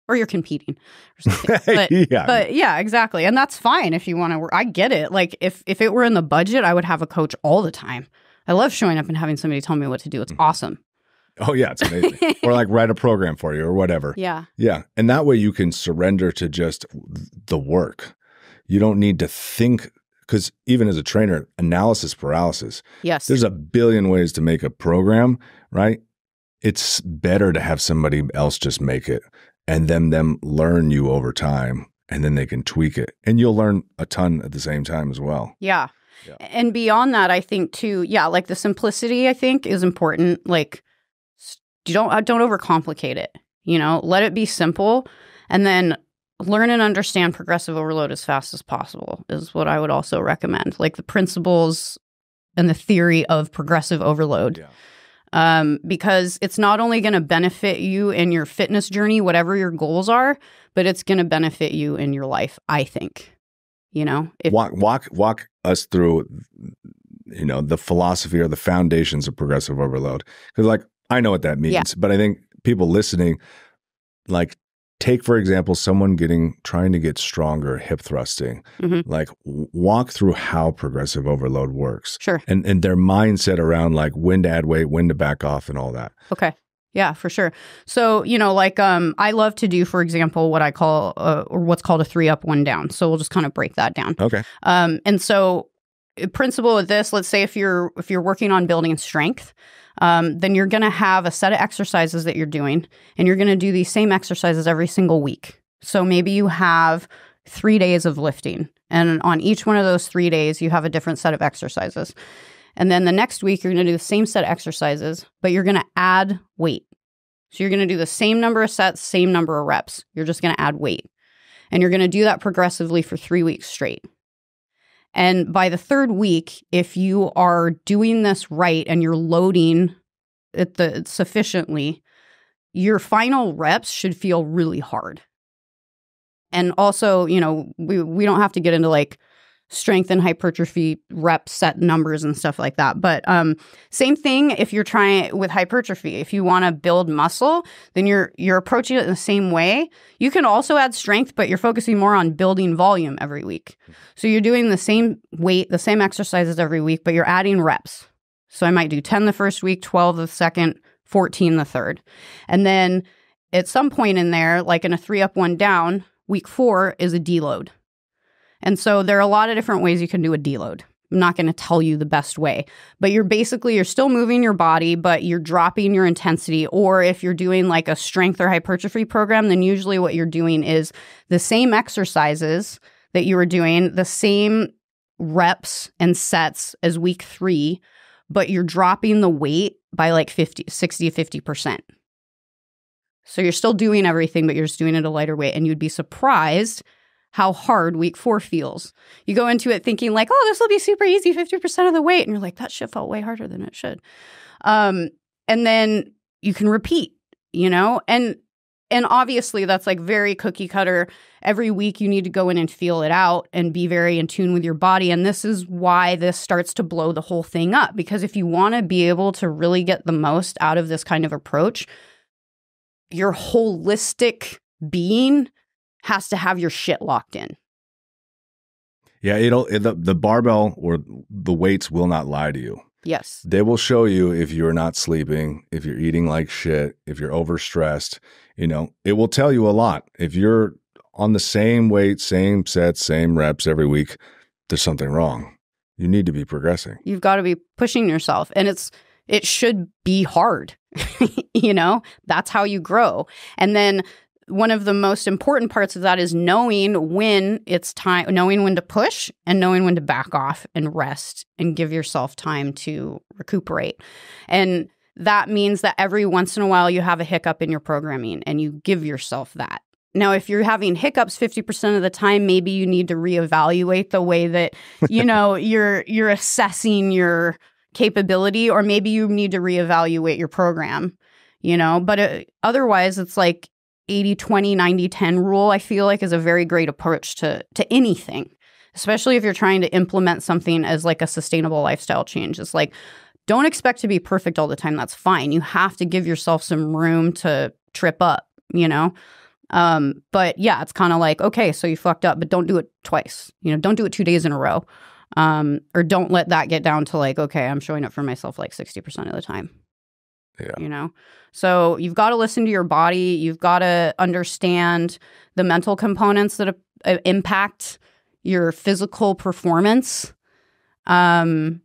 S2: Or you're competing or something. But yeah, exactly. And that's fine if you want to work. I get it. Like if it were in the budget, I would have a coach all the time. I love showing up and having somebody tell me what to do. It's awesome.
S1: Oh, yeah, it's amazing. Or like write a program for you or whatever.
S2: Yeah.
S1: Yeah. And that way you can surrender to just the work. You don't need to think, because even as a trainer, analysis paralysis.
S2: Yes.
S1: There's a billion ways to make a program, right? It's better to have somebody else just make it and then them learn you over time, and then they can tweak it. And you'll learn a ton at the same time as well.
S2: Yeah. And beyond that, I think too, like the simplicity, I think, is important. Like, don't overcomplicate it, let it be simple, and then learn and understand progressive overload as fast as possible is what I would also recommend. Like the principles and the theory of progressive overload. Yeah. Because it's not only going to benefit you in your fitness journey, whatever your goals are, but it's going to benefit you in your life, I think.
S1: Walk us through, the philosophy or the foundations of progressive overload. Because I know what that means, but I think people listening, take, for example, someone trying to get stronger hip thrusting, walk through how progressive overload works.
S2: Sure.
S1: And their mindset around when to add weight, when to back off and all that.
S2: Okay. Yeah, for sure. So, I love to do, for example, what I call or what's called a 3 up, 1 down. So we'll just kind of break that down.
S1: Okay.
S2: And so principle with this, let's say if you're working on building strength, then you're going to have a set of exercises that you're doing, and you're going to do these same exercises every single week. So maybe you have 3 days of lifting, and on each one of those 3 days, you have a different set of exercises. And then the next week, you're going to do the same set of exercises, but you're going to add weight. So you're going to do the same number of sets, same number of reps. You're just going to add weight. And you're going to do that progressively for 3 weeks straight. And by the 3rd week, if you are doing this right and you're loading it sufficiently, your final reps should feel really hard. And also, we don't have to get into strength and hypertrophy rep set numbers and stuff like that. But same thing if you're trying with hypertrophy. If you want to build muscle, then you're approaching it in the same way. You can also add strength, but you're focusing more on building volume every week. So you're doing the same weight, the same exercises every week, but you're adding reps. So I might do 10 the first week, 12 the second, 14 the third. And then at some point in there, like in a 3 up, 1 down, week 4 is a deload. And so there are a lot of different ways you can do a deload. I'm not going to tell you the best way, but you're still moving your body, but you're dropping your intensity. Or if you're doing a strength or hypertrophy program, then usually what you're doing is the same exercises that you were doing, the same reps and sets as week 3, but you're dropping the weight by 60 to 50%. So you're still doing everything, but you're just doing it at a lighter weight. And you'd be surprised how hard week 4 feels. You go into it thinking this will be super easy, 50% of the weight. And you're like, that shit felt way harder than it should. And then you can repeat, and obviously that's very cookie cutter. Every week you need to go in and feel it out and be very in tune with your body. And this is why this starts to blow the whole thing up. Because if you want to be able to really get the most out of this kind of approach, your holistic being has to have your shit locked in.
S1: Yeah, the barbell or the weights will not lie to you.
S2: Yes.
S1: They will show you if you're not sleeping, if you're eating like shit, if you're overstressed. It will tell you a lot. If you're on the same weight, same sets, same reps every week, there's something wrong. You need to be progressing.
S2: You've got to be pushing yourself, and it should be hard. That's how you grow. And then one of the most important parts of that is knowing when it's time, knowing when to push and knowing when to back off and rest and give yourself time to recuperate. And that means that every once in a while you have a hiccup in your programming and you give yourself that. Now, if you're having hiccups 50% of the time, maybe you need to reevaluate the way that, you know, you're assessing your capability, or maybe you need to reevaluate your program, you know. But otherwise, it's like 80-20, 90-10 rule, I feel like, is a very great approach to anything, especially if you're trying to implement something as like a sustainable lifestyle change. It's like, don't expect to be perfect all the time. That's fine. You have to give yourself some room to trip up, you know? But yeah, it's kind of like, okay, so you fucked up, but don't do it twice. You know, don't do it 2 days in a row. Or don't let that get down to like, okay, I'm showing up for myself like 60% of the time.
S1: Yeah.
S2: You know? So you've got to listen to your body. You've got to understand the mental components that impact your physical performance. And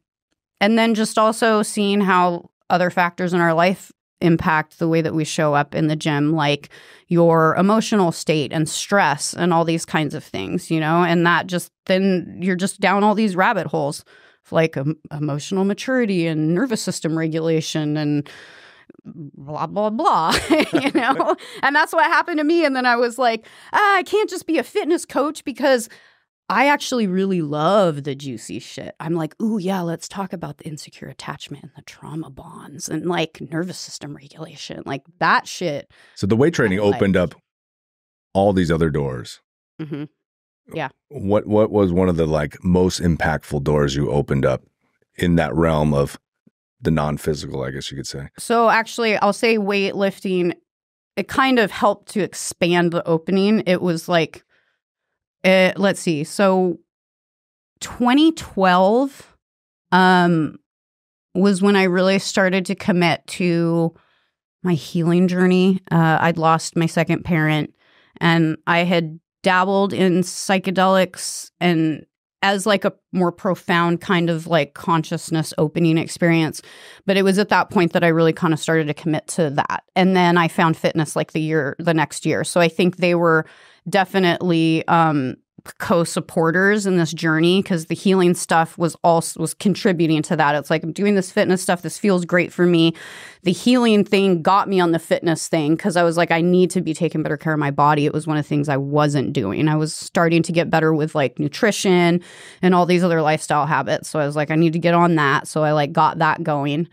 S2: then just also seeing how other factors in our life impact the way that we show up in the gym, like your emotional state and stress and all these kinds of things, you know, and that just, then you're just down all these rabbit holes, like emotional maturity and nervous system regulation and blah, blah, blah, you know, and that's what happened to me. And then I was like, I can't just be a fitness coach because I actually really love the juicy shit. I'm like, ooh, yeah, let's talk about the insecure attachment and the trauma bonds and like nervous system regulation, like that shit.
S1: So the weight training opened up all these other doors.
S2: Mm-hmm. Yeah.
S1: What was one of the like most impactful doors you opened up in that realm of the non-physical, I guess you could say?
S2: So actually, I'll say weightlifting, it kind of helped to expand the opening. It was like, let's see. So 2012 was when I really started to commit to my healing journey. I'd lost my second parent, and I had dabbled in psychedelics and as like a more profound kind of like consciousness opening experience. But it was at that point that I really kind of started to commit to that. And then I found fitness like the next year. So I think they were definitely co-supporters in this journey, because the healing stuff was contributing to that. It's like, I'm doing this fitness stuff. This feels great for me. The healing thing got me on the fitness thing because I was like, I need to be taking better care of my body. It was one of the things I wasn't doing. I was starting to get better with like nutrition and all these other lifestyle habits. So I was like, I need to get on that. So I like got that going.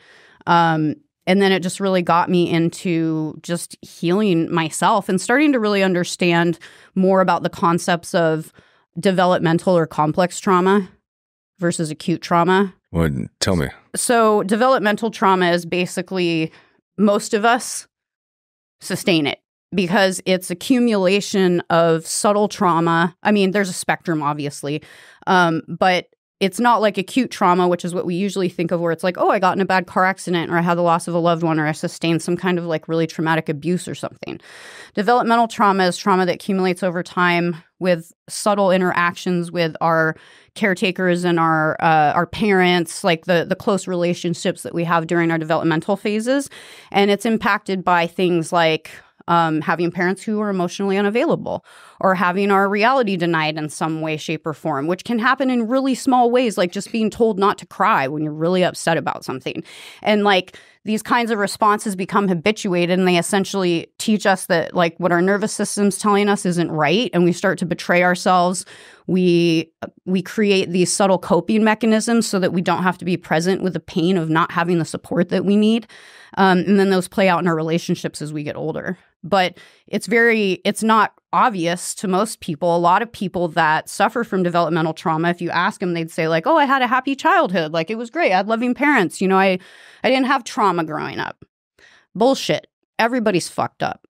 S2: And then it just really got me into just healing myself and starting to really understand more about the concepts of developmental or complex trauma versus acute trauma.
S1: Well, tell me.
S2: So developmental trauma is basically, most of us sustain it because it's accumulation of subtle trauma. I mean, there's a spectrum, obviously, but it's not like acute trauma, which is what we usually think of, where it's like, oh, I got in a bad car accident, or I had the loss of a loved one, or I sustained some kind of like really traumatic abuse or something. Developmental trauma is trauma that accumulates over time with subtle interactions with our caretakers and our parents, like the close relationships that we have during our developmental phases. And it's impacted by things like having parents who are emotionally unavailable, or having our reality denied in some way, shape, or form, which can happen in really small ways, like just being told not to cry when you're really upset about something. And like these kinds of responses become habituated, and they essentially teach us that like what our nervous system's telling us isn't right, and we start to betray ourselves. We create these subtle coping mechanisms so that we don't have to be present with the pain of not having the support that we need. And then those play out in our relationships as we get older. But it's not obvious to most people. A lot of people that suffer from developmental trauma, if you ask them, they'd say like, oh, I had a happy childhood. Like, it was great. I had loving parents. You know, I didn't have trauma growing up. Bullshit. Everybody's fucked up.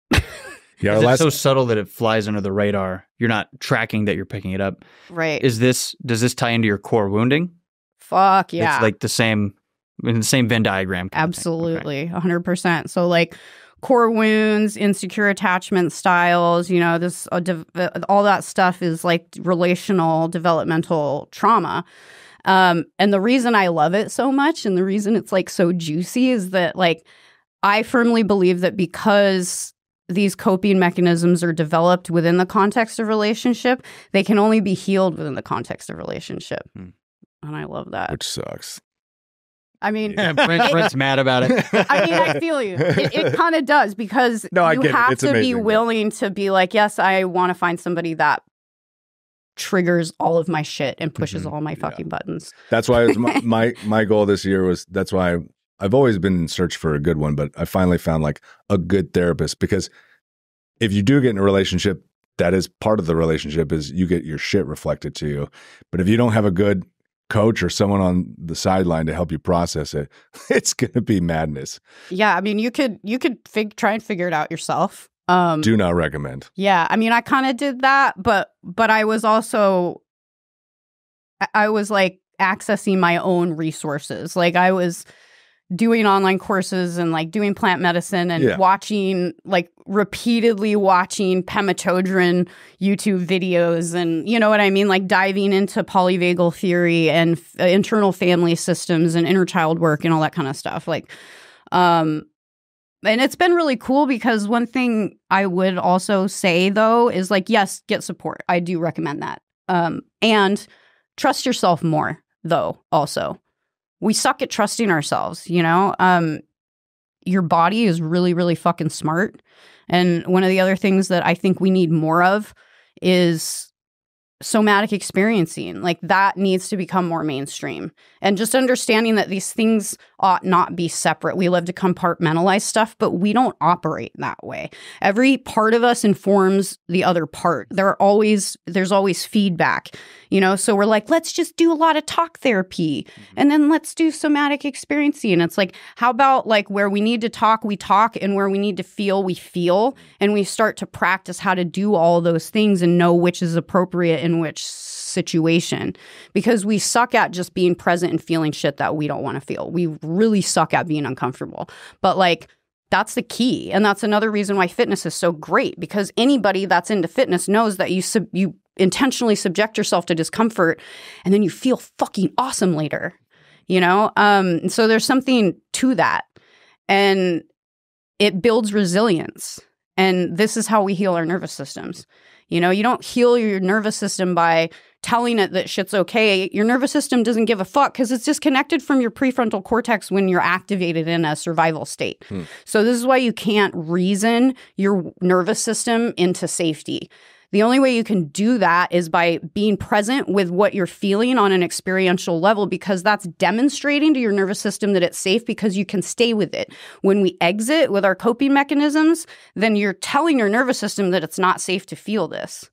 S3: Yeah, it's so subtle that it flies under the radar. You're not tracking that you're picking it up.
S2: Right.
S3: Does this tie into your core wounding?
S2: Fuck yeah.
S3: It's like in the same Venn diagram.
S2: Absolutely. Okay. 100%. So like core wounds, insecure attachment styles, you know, this all that stuff is like relational developmental trauma. And the reason I love it so much, and the reason it's like so juicy, is that like I firmly believe that because these coping mechanisms are developed within the context of relationship, they can only be healed within the context of relationship. And I love that.
S1: Which sucks.
S2: I mean,
S3: Brent's mad about it.
S2: I mean, I feel you. It kind of does, because you have to be willing to be like, yes, I want to find somebody that triggers all of my shit and pushes all my fucking buttons.
S1: That's why it was my goal this year was, that's why I've always been in search for a good one, but I finally found like a good therapist, because if you do get in a relationship, that is part of the relationship, is you get your shit reflected to you. But if you don't have a good coach or someone on the sideline to help you process it, it's going to be madness.
S2: Yeah. I mean, you could try and figure it out yourself.
S1: Do not recommend.
S2: Yeah. I mean, I kind of did that, but I was also, I was like accessing my own resources. Like I was doing online courses and like doing plant medicine and watching, like repeatedly watching Pematodrin YouTube videos, and you know what I mean? Like diving into polyvagal theory and internal family systems and inner child work and all that kind of stuff. Like, and it's been really cool, because one thing I would also say though is like, yes, get support. I do recommend that. And trust yourself more though also. We suck at trusting ourselves, you know? Your body is really, really fucking smart. And one of the other things that I think we need more of is somatic experiencing. Like that needs to become more mainstream. And just understanding that these things ought not be separate. We love to compartmentalize stuff, but we don't operate that way. Every part of us informs the other part. There's always feedback, you know? So we're like, let's just do a lot of talk therapy, and then let's do somatic experiencing. And it's like, how about like where we need to talk, we talk, and where we need to feel, we feel, and we start to practice how to do all those things and know which is appropriate in which situation, because we suck at just being present and feeling shit that we don't want to feel. We really suck at being uncomfortable. But like, that's the key. And that's another reason why fitness is so great, because anybody that's into fitness knows that you intentionally subject yourself to discomfort and then you feel fucking awesome later, you know? So there's something to that, and it builds resilience. And this is how we heal our nervous systems. You know, you don't heal your nervous system by telling it that shit's okay. Your nervous system doesn't give a fuck, because it's disconnected from your prefrontal cortex when you're activated in a survival state. So this is why you can't reason your nervous system into safety. The only way you can do that is by being present with what you're feeling on an experiential level, because that's demonstrating to your nervous system that it's safe, because you can stay with it. When we exit with our coping mechanisms, then you're telling your nervous system that it's not safe to feel this.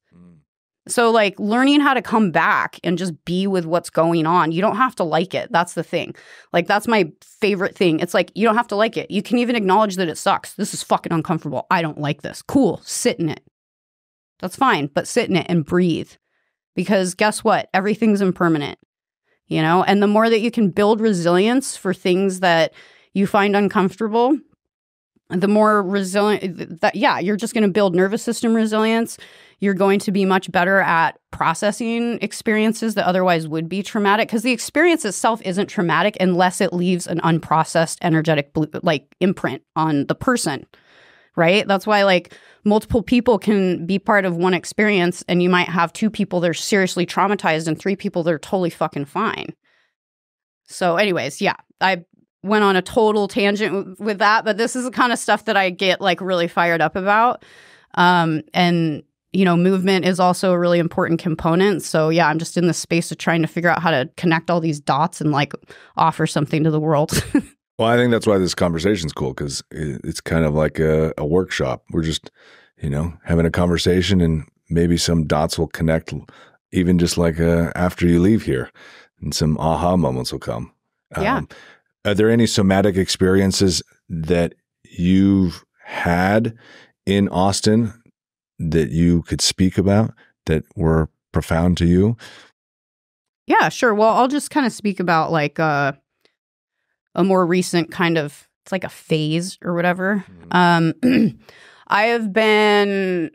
S2: So like learning how to come back and just be with what's going on. You don't have to like it. That's the thing. Like that's my favorite thing. It's like, you don't have to like it. You can even acknowledge that it sucks. This is fucking uncomfortable. I don't like this. Cool. Sit in it. That's fine, but sit in it and breathe, because guess what? Everything's impermanent, you know? And the more that you can build resilience for things that you find uncomfortable, the more resilient that, you're just going to build nervous system resilience. You're going to be much better at processing experiences that otherwise would be traumatic, because the experience itself isn't traumatic unless it leaves an unprocessed energetic imprint on the person. Right? That's why like multiple people can be part of one experience, and you might have 2 people that are seriously traumatized and 3 people that are totally fucking fine. So anyways, I went on a total tangent with that, but this is the kind of stuff that I get like really fired up about. And you know, movement is also a really important component. So yeah, I'm just in the space of trying to figure out how to connect all these dots and like offer something to the world.
S1: Well, I think that's why this conversation's cool, because it's kind of like a workshop. We're just, you know, having a conversation, and maybe some dots will connect, even just like after you leave here, and some aha moments will come.
S2: Yeah.
S1: Are there any somatic experiences that you've had in Austin that you could speak about that were profound to you?
S2: Yeah, sure. Well, I'll just kind of speak about like a more recent kind of, it's like a phase or whatever. I have been,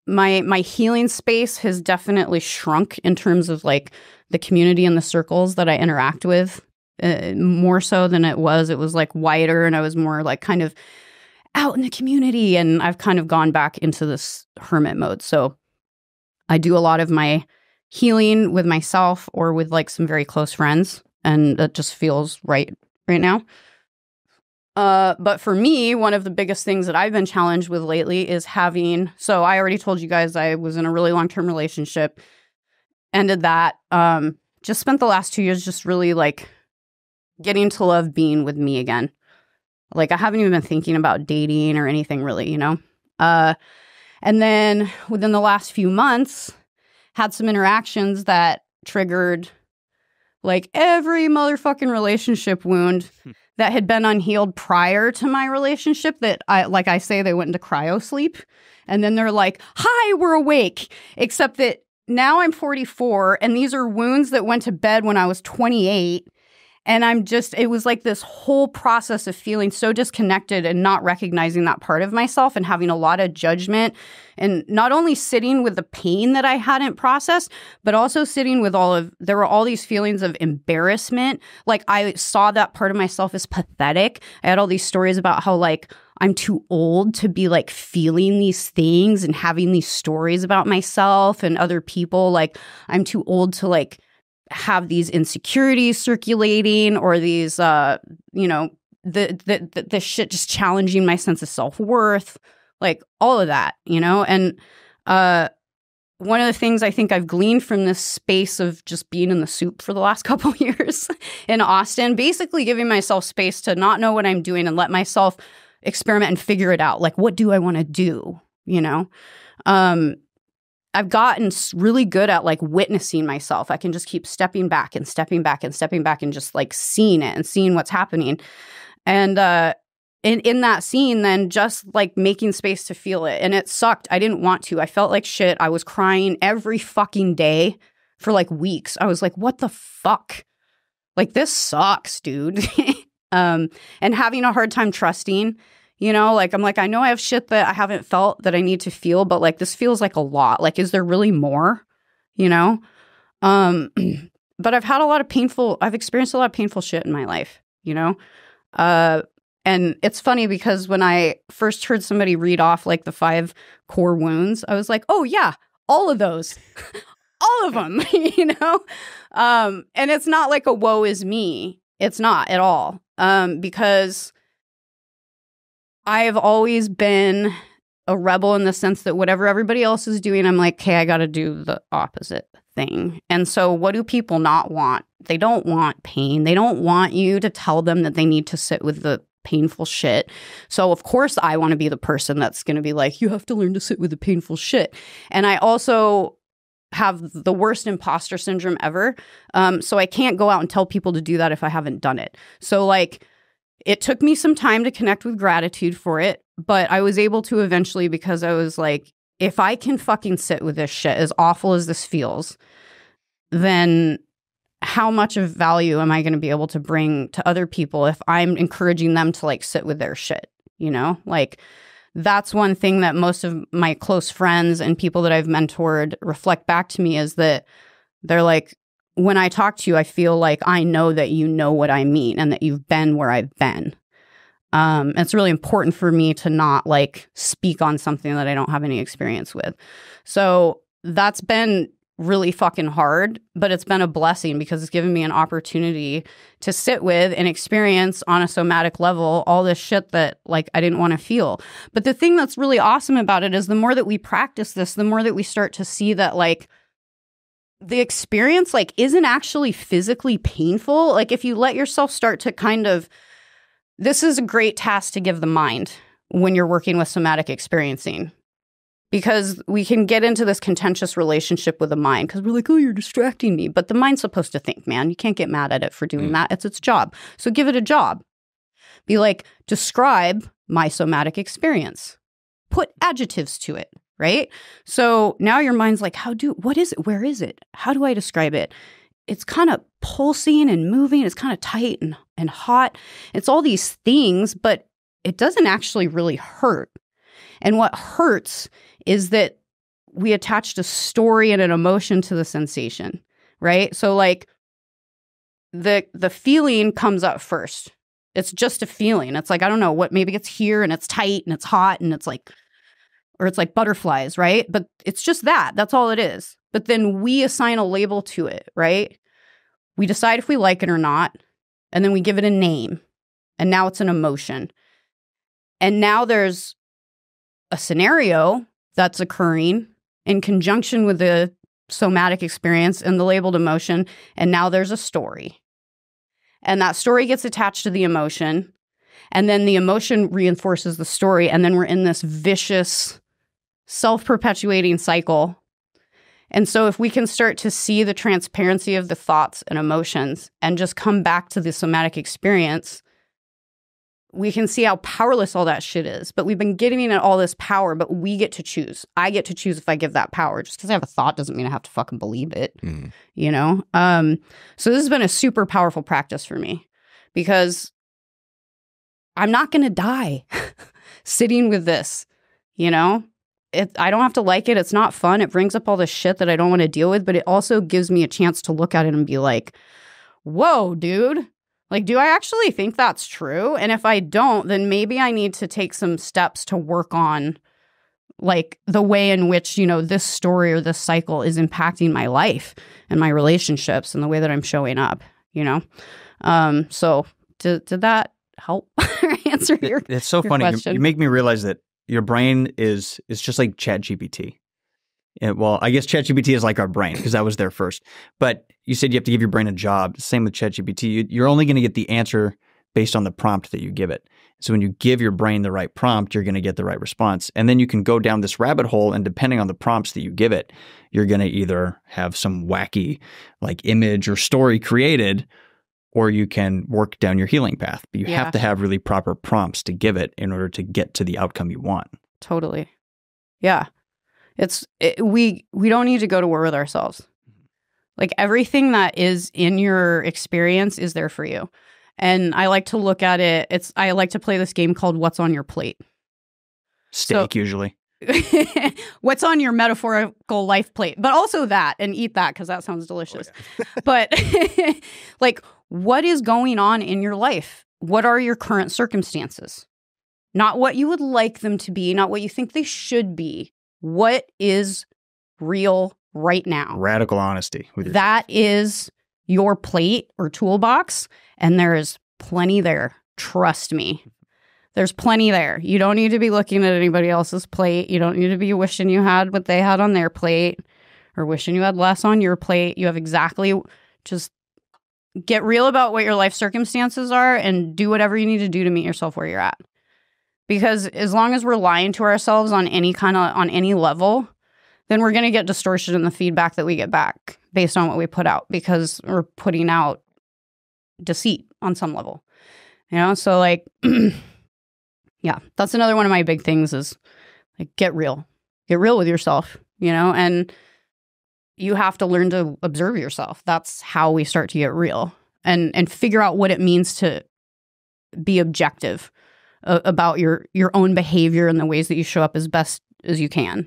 S2: my healing space has definitely shrunk in terms of like the community and the circles that I interact with, more so than it was. It was like wider, and I was more like kind of out in the community. And I've kind of gone back into this hermit mode. So I do a lot of my healing with myself or with like some very close friends. And that just feels right now. But for me, one of the biggest things that I've been challenged with lately is so I already told you guys I was in a really long-term relationship, ended that, just spent the last 2 years just really like getting to love being with me again. Like I haven't even been thinking about dating or anything really, you know? And then within the last few months, had some interactions that triggered like every motherfucking relationship wound that had been unhealed prior to my relationship that I say, they went into cryo sleep. And then they're like, hi, we're awake. Except that now I'm 44 and these are wounds that went to bed when I was 28. And it was like this whole process of feeling so disconnected and not recognizing that part of myself and having a lot of judgment and not only sitting with the pain that I hadn't processed, but also sitting with there were all these feelings of embarrassment. Like I saw that part of myself as pathetic. I had all these stories about how like I'm too old to be like feeling these things and having these stories about myself and other people. Like I'm too old to like have these insecurities circulating or these, the shit just challenging my sense of self-worth, like all of that, you know? And one of the things I think I've gleaned from this space of just being in the soup for the last couple of years in Austin, basically giving myself space to not know what I'm doing and let myself experiment and figure it out. Like, what do I want to do? You know? I've gotten really good at like witnessing myself. I can just keep stepping back and stepping back and stepping back and just like seeing it and seeing what's happening. And in that scene, then just like making space to feel it. And it sucked. I didn't want to. I felt like shit. I was crying every fucking day for like weeks. I was like, what the fuck? Like, this sucks, dude. And having a hard time trusting. You know, like, I'm like, I know I have shit that I haven't felt that I need to feel, but like, this feels like a lot. Like, is there really more? You know? But I've experienced a lot of painful shit in my life, you know? And it's funny because when I first heard somebody read off like the 5 core wounds, I was like, oh yeah, all of those, all of them, you know? And it's not like a woe is me. It's not at all. Because I've always been a rebel in the sense that whatever everybody else is doing, I'm like, okay, I got to do the opposite thing. And so what do people not want? They don't want pain. They don't want you to tell them that they need to sit with the painful shit. So of course I want to be the person that's going to be like, you have to learn to sit with the painful shit. And I also have the worst imposter syndrome ever. So I can't go out and tell people to do that if I haven't done it. So like, it took me some time to connect with gratitude for it, but I was able to eventually because I was like, if I can fucking sit with this shit, as awful as this feels, then how much of value am I going to be able to bring to other people if I'm encouraging them to like sit with their shit, you know? Like, that's one thing that most of my close friends and people that I've mentored reflect back to me is that they're like, when I talk to you, I feel like I know that you know what I mean and that you've been where I've been. It's really important for me to not like speak on something that I don't have any experience with. So that's been really fucking hard, but it's been a blessing because it's given me an opportunity to sit with and experience on a somatic level all this shit that like I didn't want to feel. But the thing that's really awesome about it is the more that we practice this, the more that we start to see that like the experience like isn't actually physically painful. Like if you let yourself start to kind of, this is a great task to give the mind when you're working with somatic experiencing, because we can get into this contentious relationship with the mind because we're like, oh, you're distracting me. But the mind's supposed to think, man. You can't get mad at it for doing that. It's its job. So give it a job. Be like, describe my somatic experience. Put adjectives to it. Right? So now your mind's like, what is it? Where is it? How do I describe it? It's kind of pulsing and moving. It's kind of tight and hot. It's all these things, but it doesn't actually really hurt. And what hurts is that we attached a story and an emotion to the sensation, right? So like the feeling comes up first. It's just a feeling. It's like, I don't know what, maybe it's here and it's tight and it's hot and it's like, or it's like butterflies, right? But it's just that. That's all it is. But then we assign a label to it, right? We decide if we like it or not. And then we give it a name. And now it's an emotion. And now there's a scenario that's occurring in conjunction with the somatic experience and the labeled emotion. And now there's a story. And that story gets attached to the emotion. And then the emotion reinforces the story. And then we're in this vicious, self-perpetuating cycle. And so if we can start to see the transparency of the thoughts and emotions and just come back to the somatic experience, we can see how powerless all that shit is. But we've been giving it all this power, but we get to choose. I get to choose if I give that power. Just because I have a thought doesn't mean I have to fucking believe it, you know? So this has been a super powerful practice for me because I'm not going to die sitting with this, you know? I don't have to like it. It's not fun. It brings up all this shit that I don't want to deal with, but it also gives me a chance to look at it and be like, whoa, dude. Like, do I actually think that's true? And if I don't, then maybe I need to take some steps to work on, like, the way in which, you know, this story or this cycle is impacting my life and my relationships and the way that I'm showing up, you know? So did that help answer your question?
S3: It's so funny. You make me realize that your brain is just like ChatGPT. Well, I guess ChatGPT is like our brain because that was there first. But you said you have to give your brain a job. Same with ChatGPT. You're only going to get the answer based on the prompt that you give it. So when you give your brain the right prompt, you're going to get the right response. And then you can go down this rabbit hole, and depending on the prompts that you give it, you're going to either have some wacky like image or story created, or you can work down your healing path. But you have to have really proper prompts to give it in order to get to the outcome you want.
S2: Totally. Yeah. We don't need to go to war with ourselves. Like, everything that is in your experience is there for you. And I like to look at it. I like to play this game called What's on Your Plate?
S3: Steak, usually.
S2: What's on your metaphorical life plate? But also that, and eat that because that sounds delicious. Oh, yeah. But like, what is going on in your life? What are your current circumstances? Not what you would like them to be, not what you think they should be. What is real right now?
S3: Radical honesty with yourself.
S2: That is your plate or toolbox, and there is plenty there. Trust me. There's plenty there. You don't need to be looking at anybody else's plate. You don't need to be wishing you had what they had on their plate or wishing you had less on your plate. You have exactly, just get real about what your life circumstances are and do whatever you need to do to meet yourself where you're at. Because as long as we're lying to ourselves on any level, then we're going to get distortion in the feedback that we get back based on what we put out, because we're putting out deceit on some level, you know? So like, yeah, that's another one of my big things is like, get real with yourself, you know? And you have to learn to observe yourself. That's how we start to get real and figure out what it means to be objective about your own behavior and the ways that you show up as best as you can.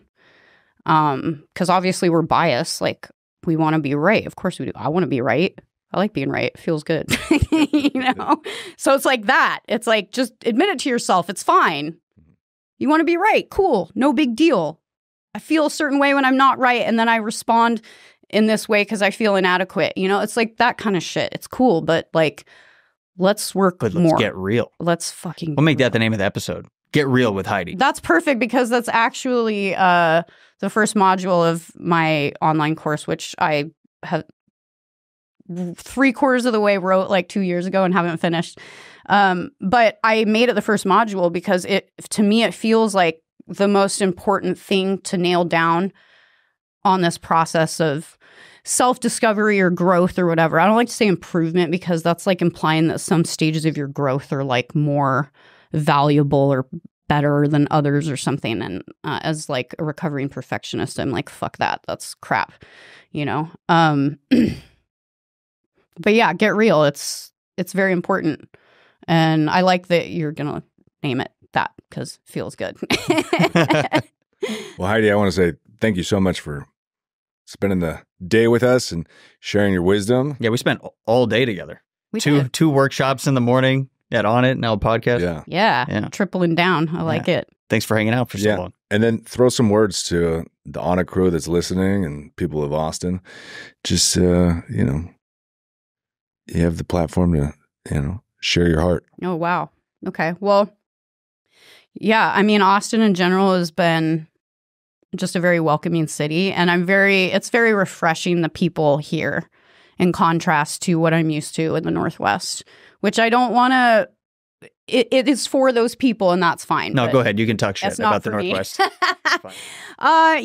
S2: Because obviously we're biased. Like, we want to be right. Of course we do. I want to be right. I like being right. It feels good. You know? So it's like that. It's like, just admit it to yourself. It's fine. You want to be right. Cool. No big deal. I feel a certain way when I'm not right. And then I respond in this way because I feel inadequate. You know, it's like that kind of shit. It's cool. But like, let's work more.
S3: Let's get real.
S2: Let's fucking
S3: We'll make that the name of the episode. Get real with Heidi.
S2: That's perfect, because that's actually the first module of my online course, which I have 3/4 of the way wrote like 2 years ago and haven't finished. But I made it the first module because to me, it feels like the most important thing to nail down on this process of self-discovery or growth or whatever. I don't like to say improvement because that's like implying that some stages of your growth are like more valuable or better than others or something. And as like a recovering perfectionist, I'm like, fuck that. That's crap, you know? But yeah, get real. It's very important. And I like that you're going to name it that because it feels good.
S1: Well, Heidi, I want to say thank you so much for spending the day with us and sharing your wisdom.
S3: Yeah, we spent all day together. Two workshops in the morning, At Onnit, now a podcast.
S2: Yeah. Tripling down. I like it.
S3: Thanks for hanging out for so long.
S1: And then throw some words to the Onnit crew that's listening and people of Austin. Just, you have the platform to, share your heart.
S2: Oh, wow. Okay. Well, yeah, I mean, Austin in general has been just a very welcoming city. And it's very refreshing, the people here, in contrast to what I'm used to in the Northwest, which I don't want to. It is for those people, and that's fine.
S3: No, go ahead. You can talk shit about the Northwest.
S2: I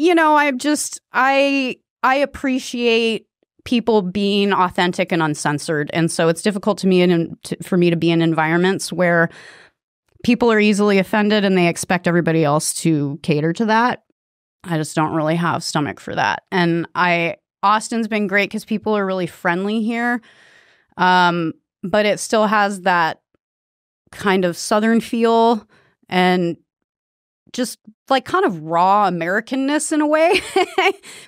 S2: appreciate people being authentic and uncensored, and so it's difficult for me to be in environments where people are easily offended and they expect everybody else to cater to that. I just don't really have stomach for that. And Austin's been great because people are really friendly here, but it still has that kind of Southern feel and just like kind of raw Americanness in a way,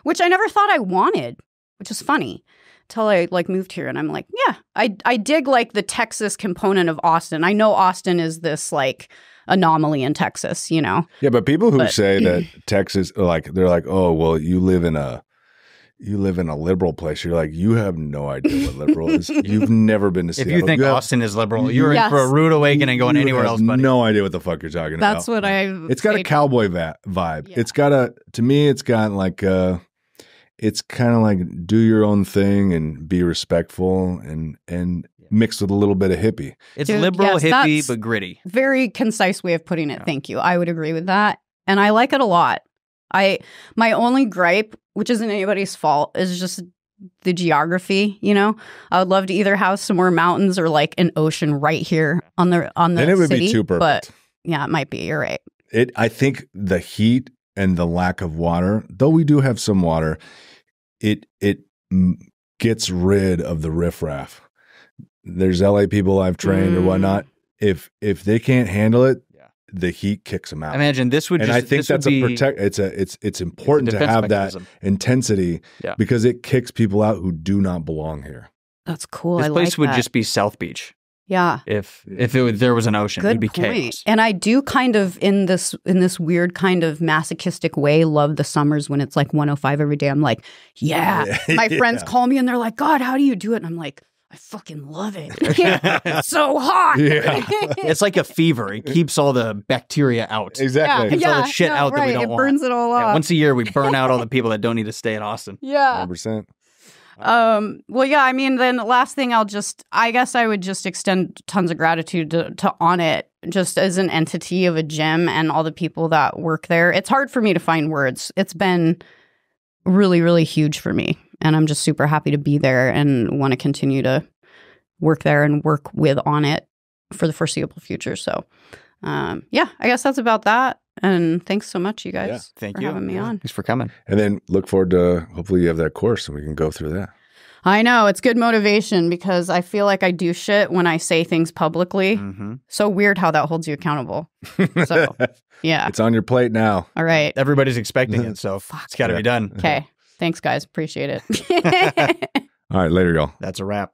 S2: which I never thought I wanted, which is funny until I moved here. And I'm like, yeah, I dig like the Texas component of Austin. I know Austin is this like anomaly in Texas, Yeah,
S1: but people who say that Texas, they're like, oh, well, you live in a liberal place. You're like, you have no idea what liberal is. You've never been to Seattle.
S3: If you think Austin is liberal, you're in for a rude awakening going anywhere else, buddy.
S1: No idea what the fuck you're talking about.
S2: That's what
S1: It's got a cowboy vibe. Yeah. To me, it's got like it's kind of like do your own thing and be respectful and mixed with a little bit of hippie.
S3: It's liberal, hippie, but gritty.
S2: Very concise way of putting it. Yeah. Thank you. I would agree with that. And I like it a lot. My only gripe, which isn't anybody's fault, is just the geography, I would love to either have some more mountains or like an ocean right here on the
S1: and it would
S2: city,
S1: be too perfect.
S2: But yeah, it might be. You're right.
S1: I think the heat and the lack of water, though we do have some water, it gets rid of the riffraff. There's LA people I've trained or whatnot. If they can't handle it, the heat kicks them out.
S3: Imagine this would,
S1: and I think that's it's important to have mechanism. That intensity because it kicks people out who do not belong here.
S2: That's cool.
S3: This place would just be South Beach.
S2: Yeah.
S3: If there was an ocean, it'd be chaos.
S2: And I do kind of in this weird kind of masochistic way love the summers when it's like 105 every day. I'm like, yeah. My friends call me and they're like, God, how do you do it? And I'm like, I fucking love it. It's so hot. Yeah.
S3: It's like a fever. It keeps all the bacteria out.
S1: Exactly.
S3: It keeps all the shit out that we don't want.
S2: It burns it all off.
S3: Once a year, we burn out all the people that don't need to stay in Austin.
S2: Yeah.
S1: 100%.
S2: Well, yeah, I mean, then the last thing I guess I would just extend tons of gratitude to Onnit, just as an entity of a gym and all the people that work there. It's hard for me to find words. It's been really, really huge for me. And I'm just super happy to be there and want to continue to work there and work with Onnit for the foreseeable future. So, I guess that's about that. And thanks so much, you guys, for having me on.
S3: Thanks for coming.
S1: And then look forward to hopefully you have that course and we can go through that.
S2: I know. It's good motivation because I feel like I do shit when I say things publicly. Mm-hmm. So weird how that holds you accountable. So, yeah.
S1: It's on your plate now.
S2: All right.
S3: Everybody's expecting it, so it's got to be done.
S2: Okay. Thanks, guys. Appreciate it.
S1: All right. Later, y'all.
S3: That's a wrap.